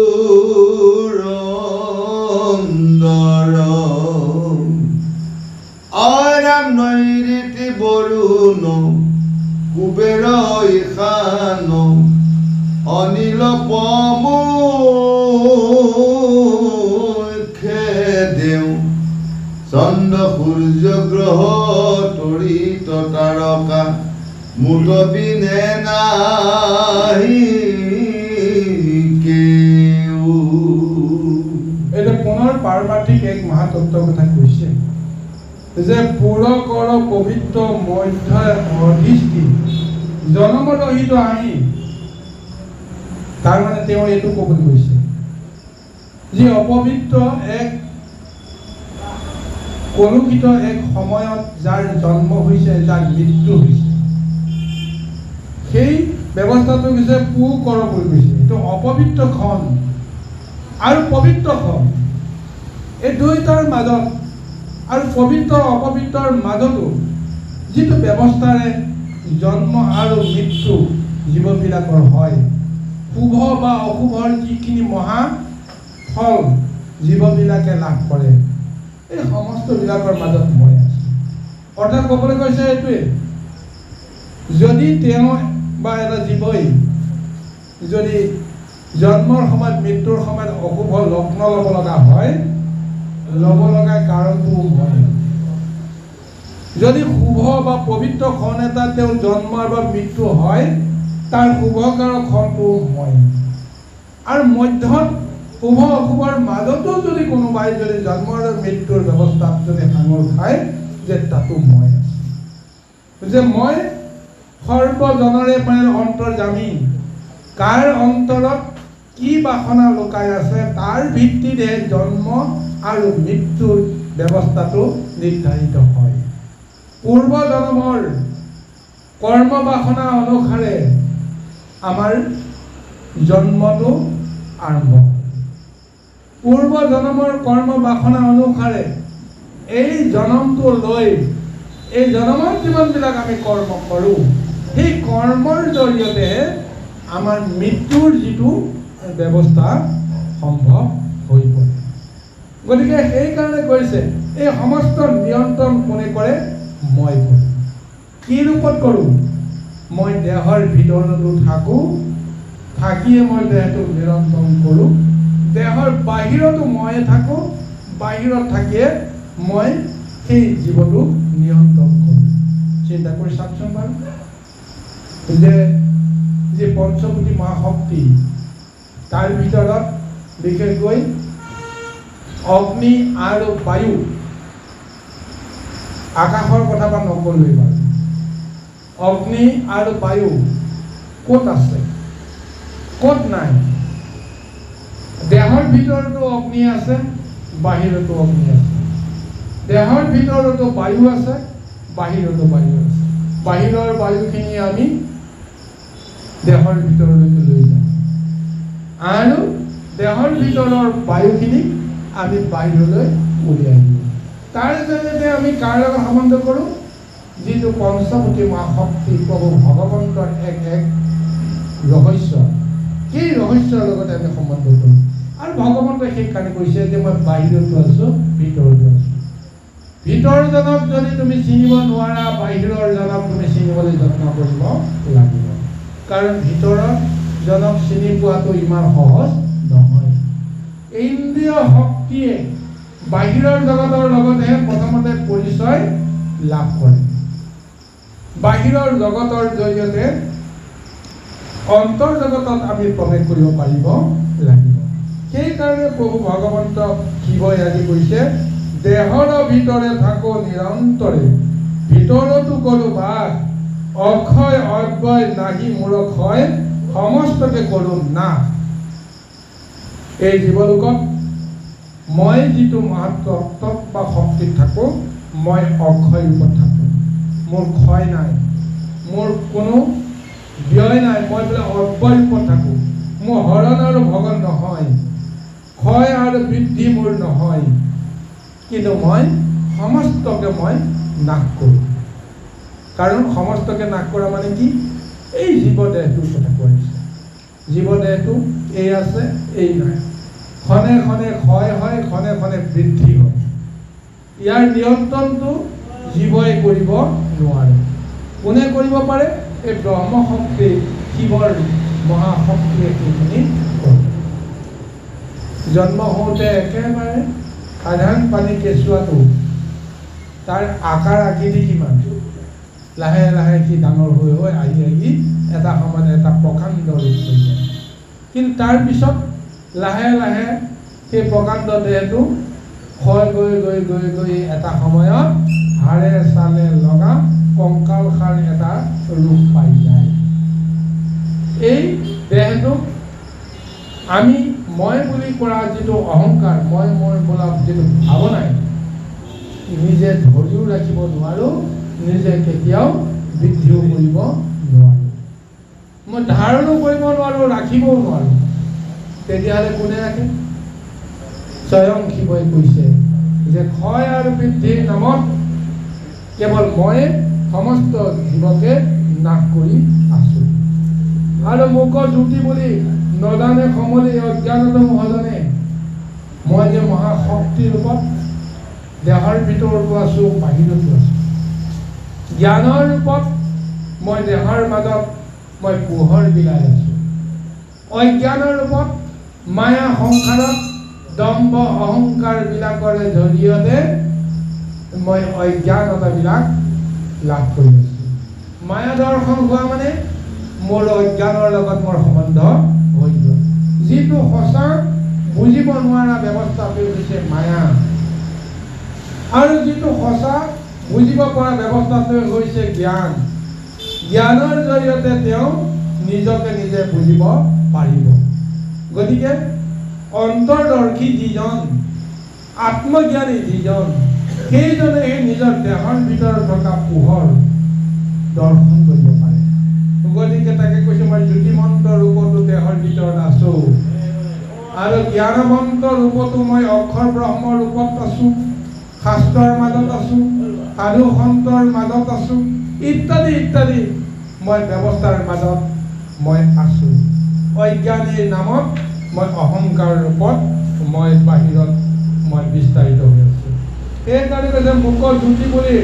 অৰাম নৈৰিতি বৰুণ কুবেৰ ঈশান অনিল পমুখে দেও চন্দ্ৰ সূৰ্য গ্ৰহ তৰিত তাৰকা মুঠ বিনে নাহি কেও। এটা পুনৰ পাৰমাৰ্থিক এক মহাতত্বৰ কথা কৈছে যে পুৰ কৰ পবিত্ৰ মধ্য অধিষ্ঠি জনম ৰহিত আহি তাৰ মানে তেওঁ এইটো ক'বলৈ গৈছে যে অপবিত্ৰ এক কলুষিত এক সময়ত যাৰ জন্ম হৈছে যাৰ মৃত্যু হৈছে সেই ব্যৱস্থাটো হৈছে পু কৰ বুলি কৈছে। এইটো অপবিত্ৰ খন আৰু পবিত্ৰ খন এই দুয়োটাৰ মাজত আৰু পবিত্ৰ অপবিত্ৰৰ মাজতো যিটো ব্যৱস্থাৰে জন্ম আৰু মৃত্যু জীৱবিলাকৰ হয় শুভ বা অশুভৰ যিখিনি মহা ফল জীৱবিলাকে লাভ কৰে এই সমস্তবিলাকৰ মাজত মই আছো। অৰ্থাৎ ক'বলৈ কৈছে এইটোৱে যদি তেওঁ বা এটা জীৱই যদি জন্মৰ সময়ত মৃত্যুৰ সময়ত অশুভ লগ্ন ল'ব লগা হয় ল'ব লগা কাৰণটো হয় যদি শুভ বা পবিত্ৰ ক্ষণ এটা তেওঁৰ জন্মৰ বা মৃত্যু হয় তাৰ শুভকাৰক ক্ষণটো হয় আৰু মধ্যত শুভ অশুভৰ মাজতো যদি কোনোবাই যদি জন্ম আৰু মৃত্যুৰ ব্যৱস্থাত যদি সাঙুৰ খায় যে তাতো মই আছো যে মই সৰ্বজনৰে মানে অন্তৰ্যামী কাৰ অন্তৰত কি বাসনা লুকাই আছে তাৰ ভিত্তিতে জন্ম আৰু মৃত্যুৰ ব্যৱস্থাটো নিৰ্ধাৰিত হয়। পূৰ্ব জন্মৰ কৰ্ম বাসনা অনুসাৰে আমাৰ জন্মটো আৰম্ভ হয়। পূৰ্ব জন্মৰ কৰ্ম বাসনা অনুসাৰে এই জন্মটো লৈ এই জন্মৰ যিমানবিলাক আমি কৰ্ম কৰোঁ সেই কৰ্মৰ জৰিয়তে আমাৰ মৃত্যুৰ যিটো ব্যৱস্থা সম্ভৱ হৈ পৰে। গতিকে সেইকাৰণে কৈছে এই সমস্ত নিয়ন্ত্ৰণ কোনে কৰে মই কৰোঁ। কি ৰূপত কৰোঁ মই দেহৰ ভিতৰতো থাকোঁ থাকিয়ে মই দেহটোক নিয়ন্ত্ৰণ কৰোঁ দেহৰ বাহিৰতো মই থাকোঁ বাহিৰত থাকিয়ে মই সেই জীৱটোক নিয়ন্ত্ৰণ কৰোঁ। চিন্তা কৰি চাওকচোন বাৰু যে পঞ্চভূতি মহাশক্তি তাৰ ভিতৰত বিশেষকৈ অগ্নি আৰু বায়ু আকাশৰ কথা বা নকলোৱেই বাৰু অগ্নি আৰু বায়ু ক'ত আছে ক'ত নাই দেহৰ ভিতৰতো অগ্নি আছে বাহিৰতো অগ্নি আছে দেহৰ ভিতৰতো বায়ু আছে বাহিৰতো বায়ু আছে বাহিৰৰ বায়ুখিনি আমি দেহৰ ভিতৰলৈকে লৈ যাওঁ আৰু দেহৰ ভিতৰৰ বায়ুখিনি আমি বাহিৰলৈ উলিয়াই দিওঁ তাৰ জৰিয়তে আমি কাৰ লগত সম্বন্ধ কৰোঁ যিটো পঞ্চমুখী মহাশক্তি প্ৰভু ভগৱন্তৰ এক ৰহস্য, সেই ৰহস্যৰ লগতে আমি সম্বন্ধ কৰোঁ। আৰু ভগৱন্তই সেইকাৰণে কৈছে যে মই বাহিৰতো আছোঁ, ভিতৰতো আছোঁ। ভিতৰজনক যদি তুমি চিনিব নোৱাৰা, বাহিৰৰজনক তুমি চিনিবলৈ যত্ন কৰিব লাগিব। কাৰণ ভিতৰৰজনক চিনি পোৱাটো ইমান সহজ নহয়। ইন্দ্ৰিয় শক্তিয়ে বাহিৰৰ জগতৰ লগতহে প্ৰথমতে পৰিচয় লাভ কৰে। বাহিৰৰ জগতৰ জৰিয়তে অন্তৰ জগতত আমি প্ৰৱেশ কৰিব পাৰিব লাগিব। সেইকাৰণে প্ৰভু ভগৱন্ত শিৱই আজি কৈছে, দেহৰ ভিতৰে থাকো নিৰন্তৰে, ভিতৰতো কৰোঁ বাস, অক্ষয় অব্যয় নাহি মোৰ ক্ষয়, সমস্তকে কৰোঁ নাশ। এই জীৱলোকত মই যিটো মাহাত্ম বা শক্তিত থাকোঁ, মই অক্ষয় ৰূপত থাকোঁ, মোৰ ক্ষয় নাই, মোৰ কোনো ব্যয় নাই, মই বোলে অব্যয় ৰূপত থাকোঁ। মোৰ হৰণ আৰু ভগন নহয়, ক্ষয় আৰু বৃদ্ধি মোৰ নহয়, কিন্তু মই সমস্তকে মই নাশ কৰোঁ। কাৰণ সমস্তকে নাশ কৰা মানে কি? এই জীৱ দেহটোৰ কথা কোৱা হৈছে। জীৱ দেহটো এই আছে, এই নাই, ক্ষণে ক্ষণে ক্ষয় হয়, ক্ষণে ক্ষণে বৃদ্ধি হয়। ইয়াৰ নিয়ন্ত্ৰণটো জীৱই কৰিব নোৱাৰে। কোনে কৰিব পাৰে? এই ব্ৰহ্মশক্তি, শিৱৰ মহাশক্তিয়ে সেইখিনি কৰে। জন্ম হওঁতে একেবাৰে সাধাৰণ পানী কেঁচুৱাটো, তাৰ আকাৰ আকৃতি কিমান, লাহে লাহে সি ডাঙৰ হৈ হৈ আহি আহি এটা সময়ত এটা প্ৰকাণ্ড ৰূপ হৈ যায়। কিন্তু তাৰপিছত লাহে লাহে সেই প্ৰকাণ্ড দেহটো ক্ষয় গৈ গৈ গৈ গৈ এটা সময়ত হাড়ে চালে লগা কংকালসাৰ এটা ৰূপ পাই যায়। এই দেহটোক আমি মই বুলি কৰা যিটো অহংকাৰ, মই বোলা যিটো ভাৱনাই নিজে ধৰিও ৰাখিব নোৱাৰোঁ, নিজে কেতিয়াও বৃদ্ধিও কৰিব নোৱাৰোঁ, মই ধাৰণো কৰিব নোৱাৰোঁ, ৰাখিবও নোৱাৰোঁ। তেতিয়াহ'লে কোনে ৰাখে? স্বয়ং শিৱই কৈছে যে ক্ষয় আৰু বৃদ্ধিৰ নামত কেৱল মই সমস্ত জীৱকে নাশ কৰি আছোঁ। আৰু মোক জ্যোতি বুলি নজানে সমলি অজ্ঞানত মহাজনে, মই যে মহাশক্তি ৰূপত দেহৰ ভিতৰতো আছোঁ, বাহিৰতো আছোঁ। জ্ঞানৰ ৰূপত মই দেহৰ মাজত মই পোহৰ বিলাই আছোঁ। অজ্ঞানৰ ৰূপত মায়া সংসাৰত দম্ভ অহংকাৰ বিলাকৰে জৰিয়তে মই অজ্ঞানতাবিলাক লাভ কৰি আছোঁ। মায়া দৰ্শন হোৱা মানে মোৰ অজ্ঞানৰ লগত মোৰ সম্বন্ধ হৈ যোৱা। যিটো সঁচা বুজিব নোৱাৰা ব্যৱস্থাটো হৈছে মায়া, আৰু যিটো সঁচা বুজিব পৰা ব্যৱস্থাটো হৈছে জ্ঞান। জ্ঞানৰ জৰিয়তে তেওঁ নিজকে নিজে বুজিব পাৰিব। গতিকে অন্তৰ্দৰ্শী যিজন, আত্মজ্ঞানী যিজন, সেইজনেহে নিজৰ দেহৰ ভিতৰত থকা পোহৰ দৰ্শন কৰিব পাৰে। গতিকে তাকে কৈছোঁ, মই জ্যোতিমন্ত ৰূপতো দেহৰ ভিতৰত আছোঁ, আৰু জ্ঞানমন্ত ৰূপতো মই অক্ষৰ ব্ৰহ্ম ৰূপত আছোঁ, শাস্ত্ৰৰ মাজত আছোঁ, সাধু সন্তৰ মাজত আছোঁ, ইত্যাদি ইত্যাদি মই ব্যৱস্থাৰ মাজত মই আছোঁ। অজ্ঞানীৰ নামত মই অহংকাৰ ৰূপত মই বাহিৰত মই বিস্তাৰিত হৈ আছোঁ। সেইকাৰণে কৈছে মোক জ্যোতি বুলি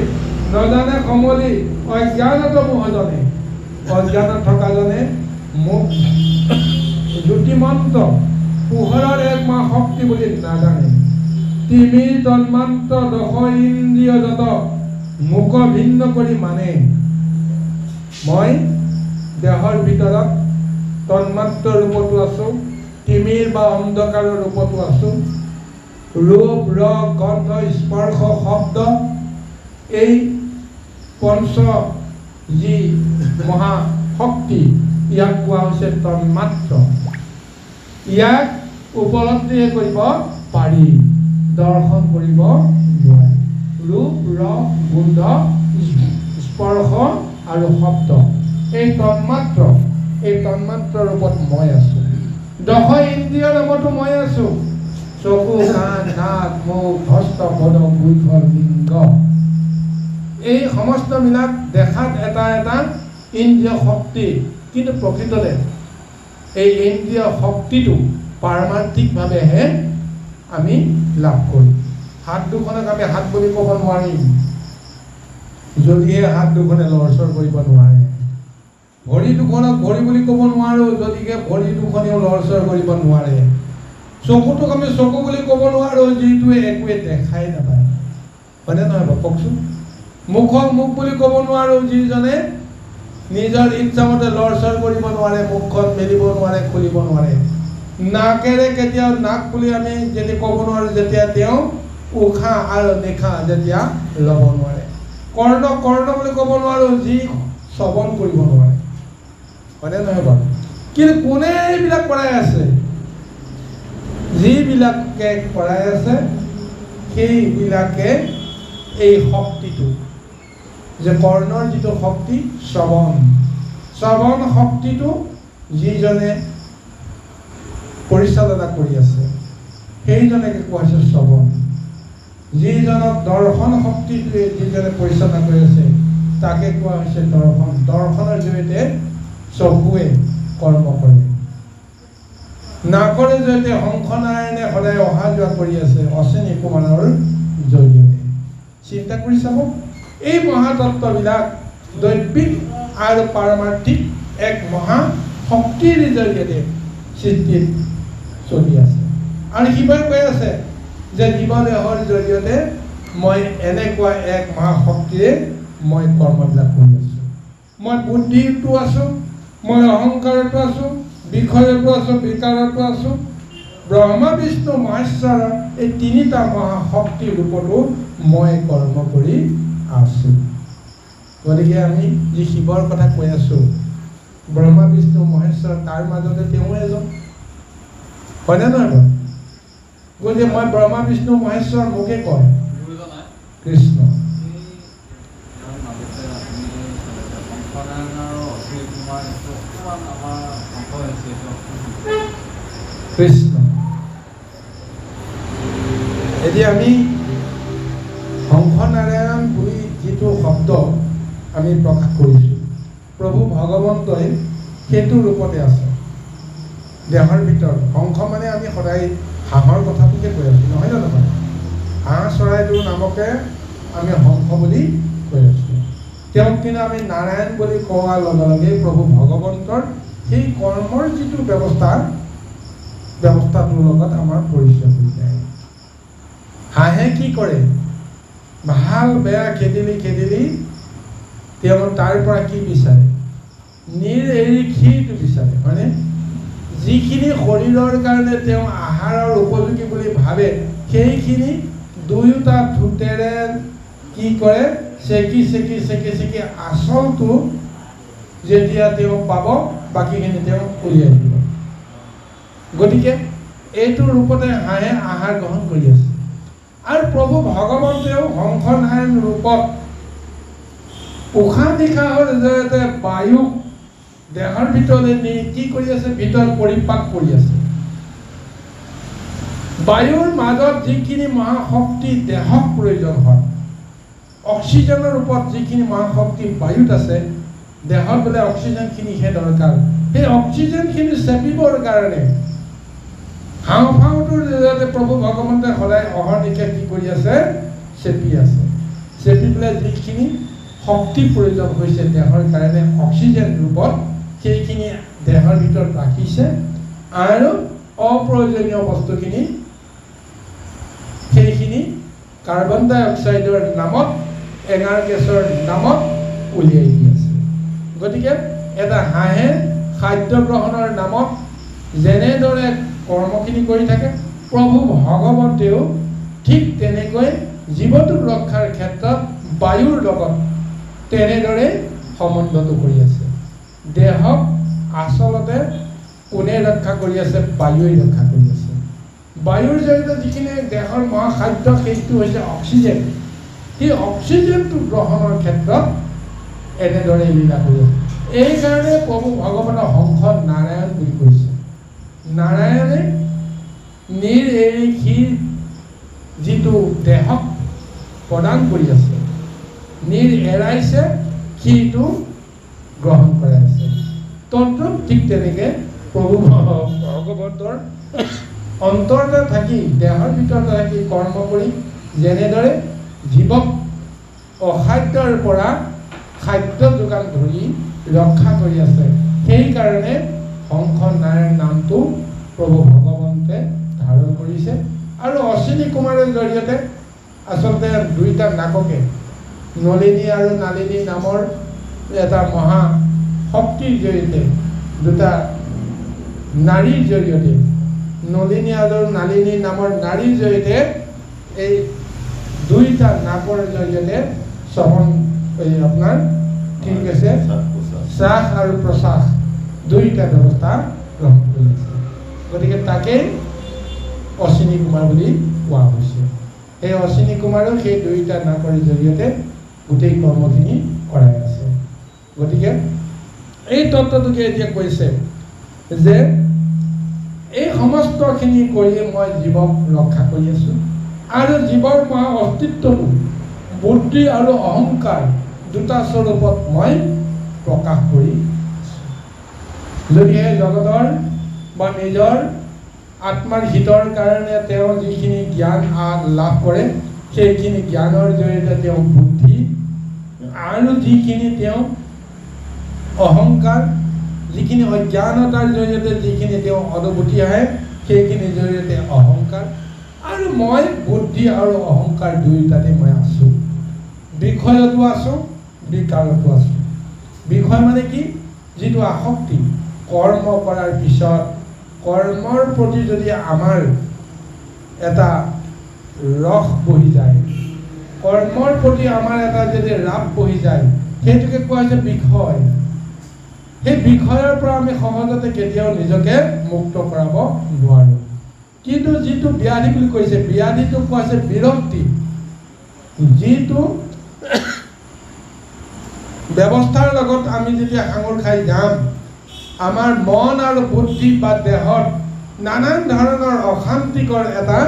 নজানে সমলি অজ্ঞানত মহাজনে, অজ্ঞানত থকাজনে মোক জ্যোতিমন্ত পোহৰৰ এক মহাশক্তি বুলি নাজানে। তিমিৰ তন্মাত্ৰ দশ ইন্দ্ৰিয় যত মোক ভিন্ন কৰি মানে, মই দেহৰ ভিতৰত তন্মাত্ৰ ৰূপতো আছোঁ, তিমিৰ বা অন্ধকাৰৰ ৰূপতো আছোঁ। ৰূপ ৰস গন্ধ স্পৰ্শ শব্দ, এই পঞ্চ যি মহাশক্তি, ইয়াক কোৱা হৈছে তন্মাত্ৰ। ইয়াক উপলব্ধিহে কৰিব পাৰি, দৰ্শন কৰিব নোৱাৰি। ৰূপ ৰস গোন্ধ স্পৰ্শ আৰু শব্দ, এই তন্মাত্ৰ, এই তন্মাত্ৰ ৰূপত মই আছোঁ। দশ ইন্দ্ৰিয় নামতো মই আছোঁ। চকু কাণ নাক মুখ হস্ত পদ বৃক্ষ লিংগ, এই সমস্তবিলাক দেখাত এটা এটা ইন্দ্ৰিয় শক্তি, কিন্তু প্ৰকৃততে এই ইন্দ্ৰিয় শক্তিটো পাৰমাৰ্থিকভাৱেহে আমি লাভ কৰিম। হাত দুখনক আমি হাত বুলি ক'ব নোৱাৰিম যদিহে হাত দুখনে লৰচৰ কৰিব নোৱাৰে। ভৰি দুখনক ভৰি বুলি ক'ব নোৱাৰোঁ যদিহে ভৰি দুখনেও লৰচৰ কৰিব নোৱাৰে। চকুটোক আমি চকু বুলি ক'ব নোৱাৰোঁ যিটোৱে একোৱে দেখাই নাপায়, হয়নে নহয় বাৰু কওকচোন। মুখক মুখ বুলি ক'ব নোৱাৰোঁ যিজনে নিজৰ ইচ্ছামতে লৰচৰ কৰিব নোৱাৰে, মুখখন মেলিব নোৱাৰে, খুলিব নোৱাৰে। নাকেৰে কেতিয়াও নাক বুলি আমি যদি ক'ব নোৱাৰোঁ যেতিয়া তেওঁ উশাহ আৰু নিশাহ যেতিয়া ল'ব নোৱাৰে। কৰ্ণ কৰ্ণ বুলি ক'ব নোৱাৰোঁ যি শ্ৰৱণ কৰিব নোৱাৰে, হয়নে নহয় বাৰু। কিন্তু কোনে এইবিলাক কৰাই আছে? যিবিলাকে কৰাই আছে সেইবিলাকে এই শক্তিটো যে কৰ্ণৰ যিটো শক্তি শ্ৰৱণ শক্তিটো যিজনে পৰিচালনা কৰি আছে সেইজনকে কোৱা হৈছে শ্ৰৱণ। যিজনক দৰ্শন শক্তিটোৱে যিজনে পৰিচালনা কৰি আছে তাকে কোৱা হৈছে দৰ্শন। দৰ্শনৰ জৰিয়তে চকুৱে কৰ্ম কৰে। নাকৰে জৰিয়তে হংসনাৰায়ণে সদায় অহা যোৱা কৰি আছে অচিনি কুমাৰৰ জৰিয়তে। চিন্তা কৰি চাব, এই মহাতত্ত্ববিলাক দৈবিক আৰু পাৰমাৰ্থিক এক মহাশক্তিৰ জৰিয়তে সৃষ্টিত চলি আছে। আৰু শিৱই কৈ আছে যে জীৱদেহৰ জৰিয়তে মই এনেকুৱা এক মহাশক্তিৰে মই কৰ্মবিলাক কৰি আছোঁ। মই বুদ্ধিটো আছোঁ, মই অহংকাৰতো আছোঁ, বিষয়তো আছোঁ, বিকাৰতো আছোঁ। ব্ৰহ্মা বিষ্ণু মহেশ্বৰৰ এই তিনিটা মহাশক্তিৰ ৰূপতো মই কৰ্ম কৰি আছোঁ। গতিকে আমি যি শিৱৰ কথা কৈ আছোঁ, ব্ৰহ্মা বিষ্ণু মহেশ্বৰ তাৰ মাজতে তেওঁ এজন, হয়নে নহয় বাৰু। গতিকে মই ব্ৰহ্মা বিষ্ণু মহেশ্বৰ মোকে কয় কৃষ্ণ। কৃষ্ণ। এতিয়া আমি হংসনাৰায়ণ বুলি যিটো শব্দ আমি প্ৰকাশ কৰিছোঁ, প্ৰভু ভগৱন্তই সেইটো ৰূপতে আছে দেহৰ ভিতৰত। হংস মানে আমি সদায় হাঁহৰ কথাটোকে কৈ আছোঁ, নহয় জানো বাৰু। হাঁহ চৰাইটোৰ নামকে আমি হংস বুলি কৈ আছোঁ। তেওঁক কিন্তু আমি নাৰায়ণ বুলি কোৱাৰ লগে লগে প্ৰভু ভগৱন্তৰ সেই কৰ্মৰ যিটো ব্যৱস্থাটোৰ লগত আমাৰ পৰিচয় হৈ যায়। হাঁহে কি কৰে? ভাল বেয়া খেদিলি তেওঁ তাৰ পৰা কি বিচাৰে? নীৰ এৰি ক্ষীৰটো বিচাৰে, হয়নে। যিখিনি শৰীৰৰ কাৰণে তেওঁ আহাৰৰ উপযোগী বুলি ভাবে সেইখিনি দুয়োটা ঠোঁটেৰে কি কৰে? চেকি আচলটো যেতিয়া তেওঁ পাব বাকীখিনি তেওঁ উলিয়াই দিব। গতিকে এইটো ৰূপতে হাঁহে আহাৰ গ্ৰহণ কৰি আছে। আৰু প্ৰভু ভগৱন্তেও হংসনাৰায়ণ ৰূপত উশাহ নিশাহৰ জৰিয়তে বায়ুক দেহৰ ভিতৰলৈ নি কি কৰি আছে? ভিতৰত পৰিপাক কৰি আছে। বায়ুৰ মাজত যিখিনি মহাশক্তি দেহক প্ৰয়োজন হয়, অক্সিজেনৰ ৰূপত যিখিনি মহাশক্তি বায়ুত আছে, দেহত বোলে অক্সিজেনখিনিহে দৰকাৰ। সেই অক্সিজেনখিনি চেপিবৰ কাৰণে হাওঁফাওঁটোৰ জৰিয়তে প্ৰভু ভগৱন্তে সদায় অহৰ্নিশে কি কৰি আছে? চেপি আছে। চেপি পেলাই যিখিনি শক্তি প্ৰয়োজন হৈছে দেহৰ কাৰণে অক্সিজেন ৰূপত সেইখিনি দেহৰ ভিতৰত ৰাখিছে আৰু অপ্ৰয়োজনীয় বস্তুখিনি সেইখিনি কাৰ্বন ডাই অক্সাইডৰ নামত, এঙাৰ গেছৰ নামত উলিয়াই দি আছে। গতিকে এটা হাঁহে খাদ্য গ্ৰহণৰ নামত যেনেদৰে কৰ্মখিনি কৰি থাকে, প্ৰভু ভগৱন্তেও ঠিক তেনেকৈ জীৱটোক ৰক্ষাৰ ক্ষেত্ৰত বায়ুৰ লগত তেনেদৰে সম্বন্ধটো কৰি আছে। দেহক আচলতে কোনে ৰক্ষা কৰি আছে? বায়ুৱে ৰক্ষা কৰি আছে। বায়ুৰ জৰিয়তে যিখিনি দেহৰ মহাখাদ্য সেইটো হৈছে অক্সিজেন। সেই অক্সিজেনটো গ্ৰহণৰ ক্ষেত্ৰত এনেদৰে লীলা কৰি আছে। এইকাৰণে প্ৰভু ভগৱানৰ হংস নাৰায়ণ বুলি কৈছে। নাৰায়ণে নীৰ এৰি ক্ষীৰ যিটো দেহক প্ৰদান কৰি আছে, নীৰ এৰাইছে সিটো গ্ৰহণ কৰাইছে। তন্ত্ৰম ঠিক তেনেকৈ প্ৰভু ভগৱন্তৰ অন্তৰতে থাকি দেহৰ ভিতৰতে থাকি কৰ্ম কৰি যেনেদৰে জীৱক অখাদ্যৰ পৰা খাদ্য যোগান ধৰি ৰক্ষা কৰি আছে, সেইকাৰণে শংখ নাৰায়ণ নামটো প্ৰভু ভগৱন্তে ধাৰণ কৰিছে। আৰু অশ্বিনী কুমাৰৰ জৰিয়তে আচলতে দুইটা নাককে নলিনী আৰু নালিনী নামৰ এটা মহা শক্তিৰ জৰিয়তে দুটা নাৰীৰ জৰিয়তে নলিনী আৰু নালিনী নামৰ নাৰীৰ জৰিয়তে এই দুইটা নাকৰ জৰিয়তে শ্ৰৱণ আপোনাৰ কি কৈছে শ্বাস আৰু প্ৰশ্বাস দুইটা ব্যৱস্থা গ্ৰহণ কৰিছে। গতিকে তাকেই অশ্বিনী কুমাৰ বুলি কোৱা হৈছে। সেই অশ্বিনী কুমাৰেও সেই দুইটা নাকৰ জৰিয়তে গোটেই কৰ্মখিনি কৰাই আছে। গতিকে এই তত্ত্বটোকে এতিয়া কৈছে যে এই সমস্তখিনি কৰি মই জীৱক ৰক্ষা কৰি আছোঁ আৰু জীৱৰ মই অস্তিত্বটো বুদ্ধি আৰু অহংকাৰ দুটা স্বৰূপত মই প্ৰকাশ কৰি আছোঁ। যদিহে জগতৰ বা নিজৰ আত্মাৰ হিতৰ কাৰণে তেওঁ যিখিনি জ্ঞান লাভ কৰে, সেইখিনি জ্ঞানৰ জৰিয়তে তেওঁ বুদ্ধি আৰু যিখিনি তেওঁ অহংকাৰ, যিখিনি অজ্ঞানতাৰ জৰিয়তে যিখিনি তেওঁ অনুভূতি আহে, সেইখিনিৰ জৰিয়তে অহংকাৰ, আৰু মই বুদ্ধি আৰু অহংকাৰ দুয়োটাতে মই আছোঁ। বিষয়তো আছোঁ, বিকাৰতো আছোঁ। বিষয় মানে কি? যিটো আসক্তি, কৰ্ম কৰাৰ পিছত কৰ্মৰ প্ৰতি যদি আমাৰ এটা ৰস বহি যায়, কৰ্মৰ প্ৰতি আমাৰ এটা যদি ৰাপ বহি যায়, সেইটোকে কোৱা হৈছে বিষয়। সেই বিষয়ৰ পৰা আমি সহজতে কেতিয়াও নিজকে মুক্ত কৰাব নোৱাৰোঁ। কিন্তু যিটো ব্যাধি বুলি কৈছে, ব্যাধিটো কোৱা হৈছে বিৰক্তি। যিটো ব্যৱস্থাৰ লগত আমি যেতিয়া সাঙুৰ খাই যাম, আমাৰ মন আৰু বুদ্ধি বা দেহত নানান ধৰণৰ অশান্তিকৰ এটা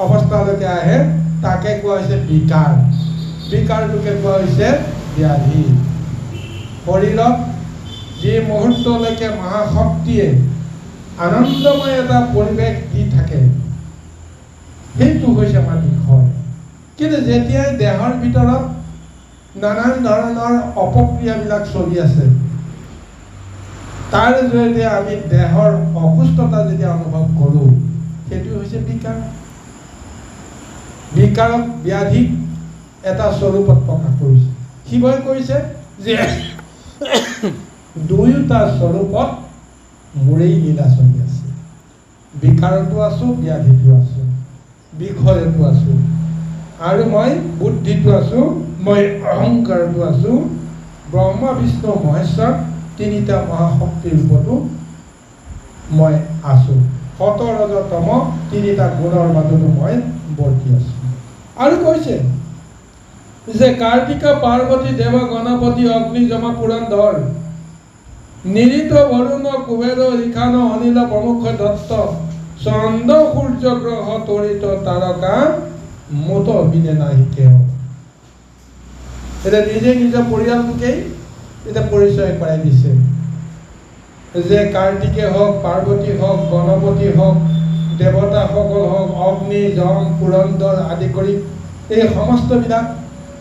অৱস্থালৈকে আহে, তাকে কোৱা হৈছে বিকাৰ। বিকাৰটোকে কোৱা হৈছে ব্যাধি। শৰীৰত যি মুহূৰ্তলৈকে মহাশক্তিয়ে আনন্দময় এটা পৰিৱেশ দি থাকে, সেইটো হৈছে আমাৰ বিষয়। কিন্তু যেতিয়াই দেহৰ ভিতৰত নানান ধৰণৰ অপক্ৰিয়াবিলাক চলি আছে, তাৰ জৰিয়তে আমি দেহৰ অসুস্থতা যেতিয়া অনুভৱ কৰোঁ, সেইটো হৈছে বিকাৰ। বিকাৰক ব্যাধিক এটা স্বৰূপত প্ৰকাশ কৰিছে। শিৱই কৈছে যে দুয়োটা স্বৰূপত মোৰেই লীলা চলি আছে। বিকাৰতো আছোঁ, ব্যাধিতো আছোঁ, বিষয়তো আছোঁ, আৰু মই বুদ্ধিতো আছোঁ, মই অহংকাৰতো আছোঁ। ব্ৰহ্মা বিষ্ণু মহেশ্বৰ তিনিটা মহাশক্তিৰ ৰূপতো মই আছোঁ। সত ৰজ তম তিনিটা গুণৰ মাজতো মই বৰ্তি আছোঁ। আৰু কৈছে যে কাৰ্তিকা পাৰ্বতী দেৱ গণপতি অগ্নি যম পুৰন্দৰ নিৰিত বৰুণ কুবেৰ ঋষান অনিল প্ৰমুখ দত্ত চন্দ্ৰ সূৰ্য গ্ৰহ তৰিত তাৰকা মুত বিনে নাহি কেও। এতিয়া নিজে নিজৰ পৰিয়ালটোকেই এতিয়া পৰিচয় কৰাই দিছে যে কাৰ্তিকে হওক, পাৰ্বতী হওক, গণপতি হওক, দেৱতাসকল হওক, অগ্নি যম পুৰন্দৰ আদি কৰি এই সমস্তবিলাক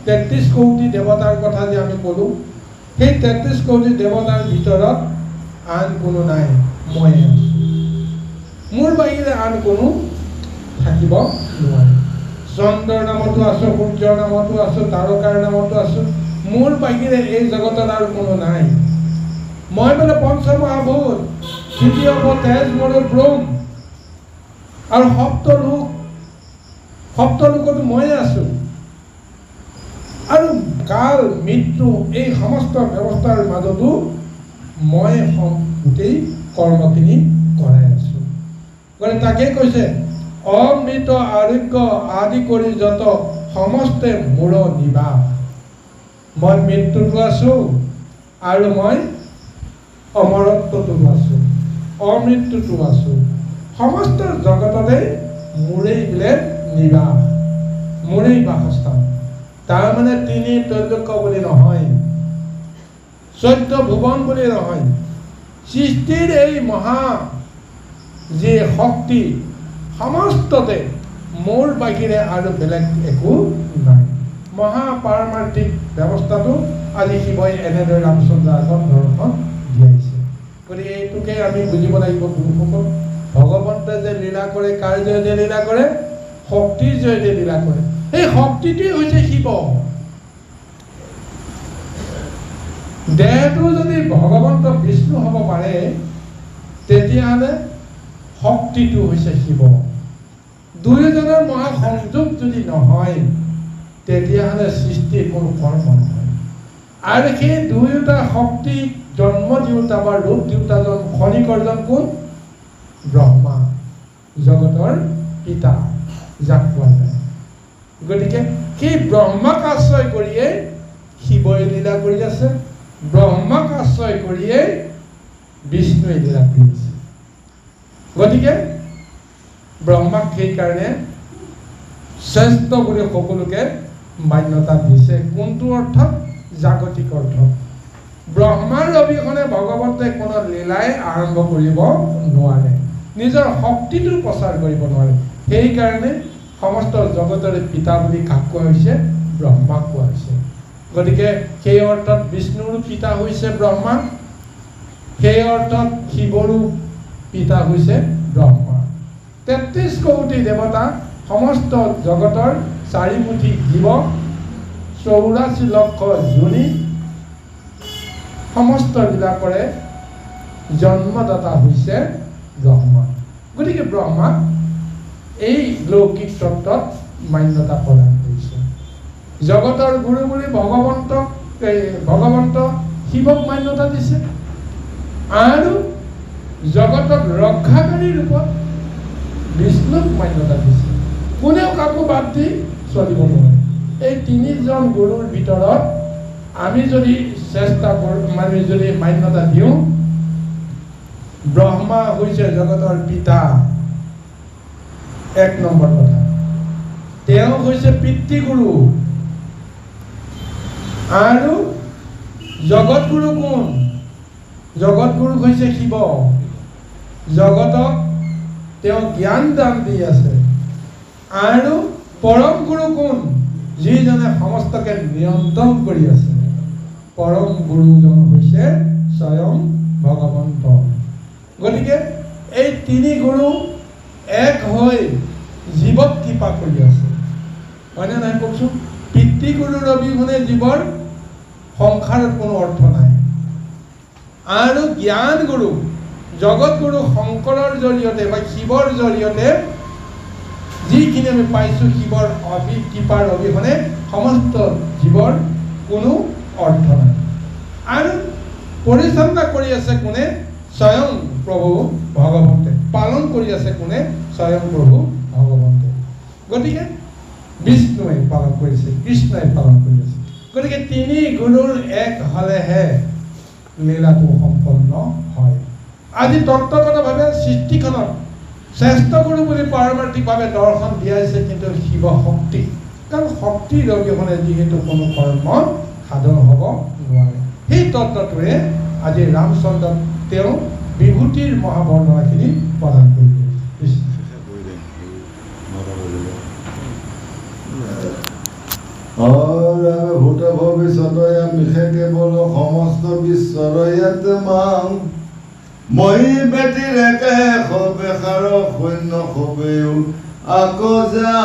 ৩৩ কোটি দেৱতাৰ কথা যে আমি ক'লোঁ, সেই ৩৩ কোটি দেৱতাৰ ভিতৰত আন কোনো নাই, মই আছোঁ। মোৰ বাহিৰে আন কোনো থাকিব নোৱাৰে। চন্দ্ৰৰ নামতো আছোঁ, সূৰ্যৰ নামতো আছোঁ, তাৰকাৰ নামতো আছোঁ। মোৰ বাহিৰে এই জগতত আৰু কোনো নাই। মই মানে পঞ্চমহাভূত, তৃতীয় তেজ মোৰ ব্ৰহ্ম, আৰু সপ্তলোকতো ময়ে আছোঁ। আৰু কাল মৃত্যু এই সমস্ত ব্যৱস্থাৰ মাজতো মই গোটেই কৰ্মখিনি কৰাই আছোঁ। গতিকে তাকে কৈছে অমৃত আৰোগ্য আদি কৰি যত সমস্তে মূৰ নিবাস। মই মৃত্যুতো আছোঁ, আৰু মই অমৰত্বতো আছোঁ, অমৃত্যুতো আছোঁ। সমস্ত জগততে মোৰেই বোলে নিবাস, মোৰেই বাসস্থান। তাৰ মানে তিনি ত্ৰৈলোক্য বুলি নহয়, 14 ভুৱন বুলি নহয়। সৃষ্টিৰ এই মহা যি শক্তি সমস্ততে মোৰ বাহিৰে আৰু বেলেগ একো নাই। মহা পাৰমাৰ্থিক ব্যৱস্থাটো আজি শিৱই এনেদৰে ৰামচন্দ্ৰ আগত দৰ্শন দিয়াইছে। গতিকে এইটোকে আমি বুজিব লাগিব গুৰুসকল। ভগৱন্তই যে লীলা কৰে, কাৰ জয়তে লীলা কৰে? শক্তিৰ জয়তে লীলা কৰে। এই শক্তিটোৱে হৈছে শিৱ। দেহটো যদি ভগৱন্ত বিষ্ণু হ'ব পাৰে, তেতিয়াহ'লে শক্তিটো হৈছে শিৱ। দুয়োজনৰ মহা সংযোগ যদি নহয়, তেতিয়াহ'লে সৃষ্টিৰ কোনো কৰ্ম নহয়। আৰু সেই দুয়োটা শক্তি জন্ম দিওঁতা বা ৰূপ দিওঁতাজন খনিকৰজন কোন? ব্ৰহ্মা, জগতৰ পিতা যাক কোৱা যায়। গতিকে সেই ব্ৰহ্মাক আশ্ৰয় কৰিয়েই শিৱই লীলা কৰি আছে, ব্ৰহ্মাক আশ্ৰয় কৰিয়েই বিষ্ণুৱে লীলা কৰি আছে। গতিকে ব্ৰহ্মাক সেইকাৰণে শ্ৰেষ্ঠ বুলি সকলোকে মান্যতা দিছে। কোনটো অৰ্থত? জাগতিক অৰ্থত। ব্ৰহ্মাৰ অবিহনে ভগৱন্তই কোনো লীলাই আৰম্ভ কৰিব নোৱাৰে, নিজৰ শক্তিটো প্ৰচাৰ কৰিব নোৱাৰে। সেইকাৰণে সমস্ত জগতৰে পিতা বুলি কাক কোৱা হৈছে? ব্ৰহ্মাক কোৱা হৈছে। গতিকে সেই অৰ্থত বিষ্ণুৰো পিতা হৈছে ব্ৰহ্মা, সেই অৰ্থত শিৱৰো পিতা হৈছে ব্ৰহ্মা। 33 কোটি দেৱতা, সমস্ত জগতৰ 4 মুঠি জীৱ, 84 লক্ষ যোনি, সমস্ত বিলাকৰে জন্মদাতা হৈছে ব্ৰহ্মা। গতিকে ব্ৰহ্মাক এই লৌকিক তত্ত্বত মান্যতা প্ৰদান কৰিছে। জগতৰ গুৰু বুলি ভগৱন্ত শিৱক মান্যতা দিছে, আৰু জগতক ৰক্ষাকাৰী ৰূপত বিষ্ণুক মান্যতা দিছে। কোনেও কাকো বাদ দি চলিব নোৱাৰে। এই 3জন গুৰুৰ ভিতৰত আমি যদি চেষ্টা কৰোঁ, মানে যদি মান্যতা দিওঁ, ব্ৰহ্মা হৈছে জগতৰ পিতা, 1 নম্বৰ কথা। তেওঁ হৈছে পিতৃগুৰু। আৰু জগতগুৰু কোন? জগতগুৰু হৈছে শিৱ। জগতক তেওঁ জ্ঞান দান দি আছে। আৰু পৰম গুৰু কোন? যিজনে সমস্তকে নিয়ন্ত্ৰণ কৰি আছে। পৰম গুৰুজন হৈছে স্বয়ং ভগৱন্ত। গতিকে এই 3 গুৰু এক হৈ জীৱক কৃপা কৰি আছে, হয়নে নাই কওকচোন? পিতৃগুৰুৰ অবিহনে জীৱৰ সংসাৰত কোনো অৰ্থ নাই। আৰু জ্ঞান গুৰু, জগত গুৰু শংকৰৰ জৰিয়তে বা শিৱৰ জৰিয়তে যিখিনি আমি পাইছোঁ, শিৱৰ কৃপাৰ অবিহনে সমস্ত জীৱৰ কোনো অৰ্থ নাই। আৰু পৰিচালনা কৰি আছে কোনে? স্বয়ং প্ৰভু ভগৱন্তে। পালন কৰি আছে কোনে? স্বয়ং প্ৰভু ভগৱন্তে। গতিকে বিষ্ণুৱে পালন কৰিছে, কৃষ্ণই পালন কৰি আছে। গতিকে 3 গুৰুৰ এক হ'লেহে লীলাটো সম্পন্ন হয়। আজি তত্ত্বগতভাৱে সৃষ্টিখনত শ্ৰেষ্ঠ গুৰু বুলি পাৰমাৰ্থিকভাৱে দৰ্শন দিয়াইছে কিন্তু শিৱ শক্তি। কাৰণ শক্তিৰ অবিহনে যিহেতু কোনো কৰ্ম সাধন হ'ব নোৱাৰে। সেই তত্ত্বটোৱে আজি ৰামচন্দ্ৰক তেওঁ বিভূতিৰ মহাবৰ্ণনাখিনি প্ৰদান কৰি দিছে। ভূত ভৱিষ্যতয় মিশে কেৱল সমস্ত বিশ্বৰয়াত মাং মই বেটিৰে সবে সাৰ সৈন্য সবেও আকৌ যা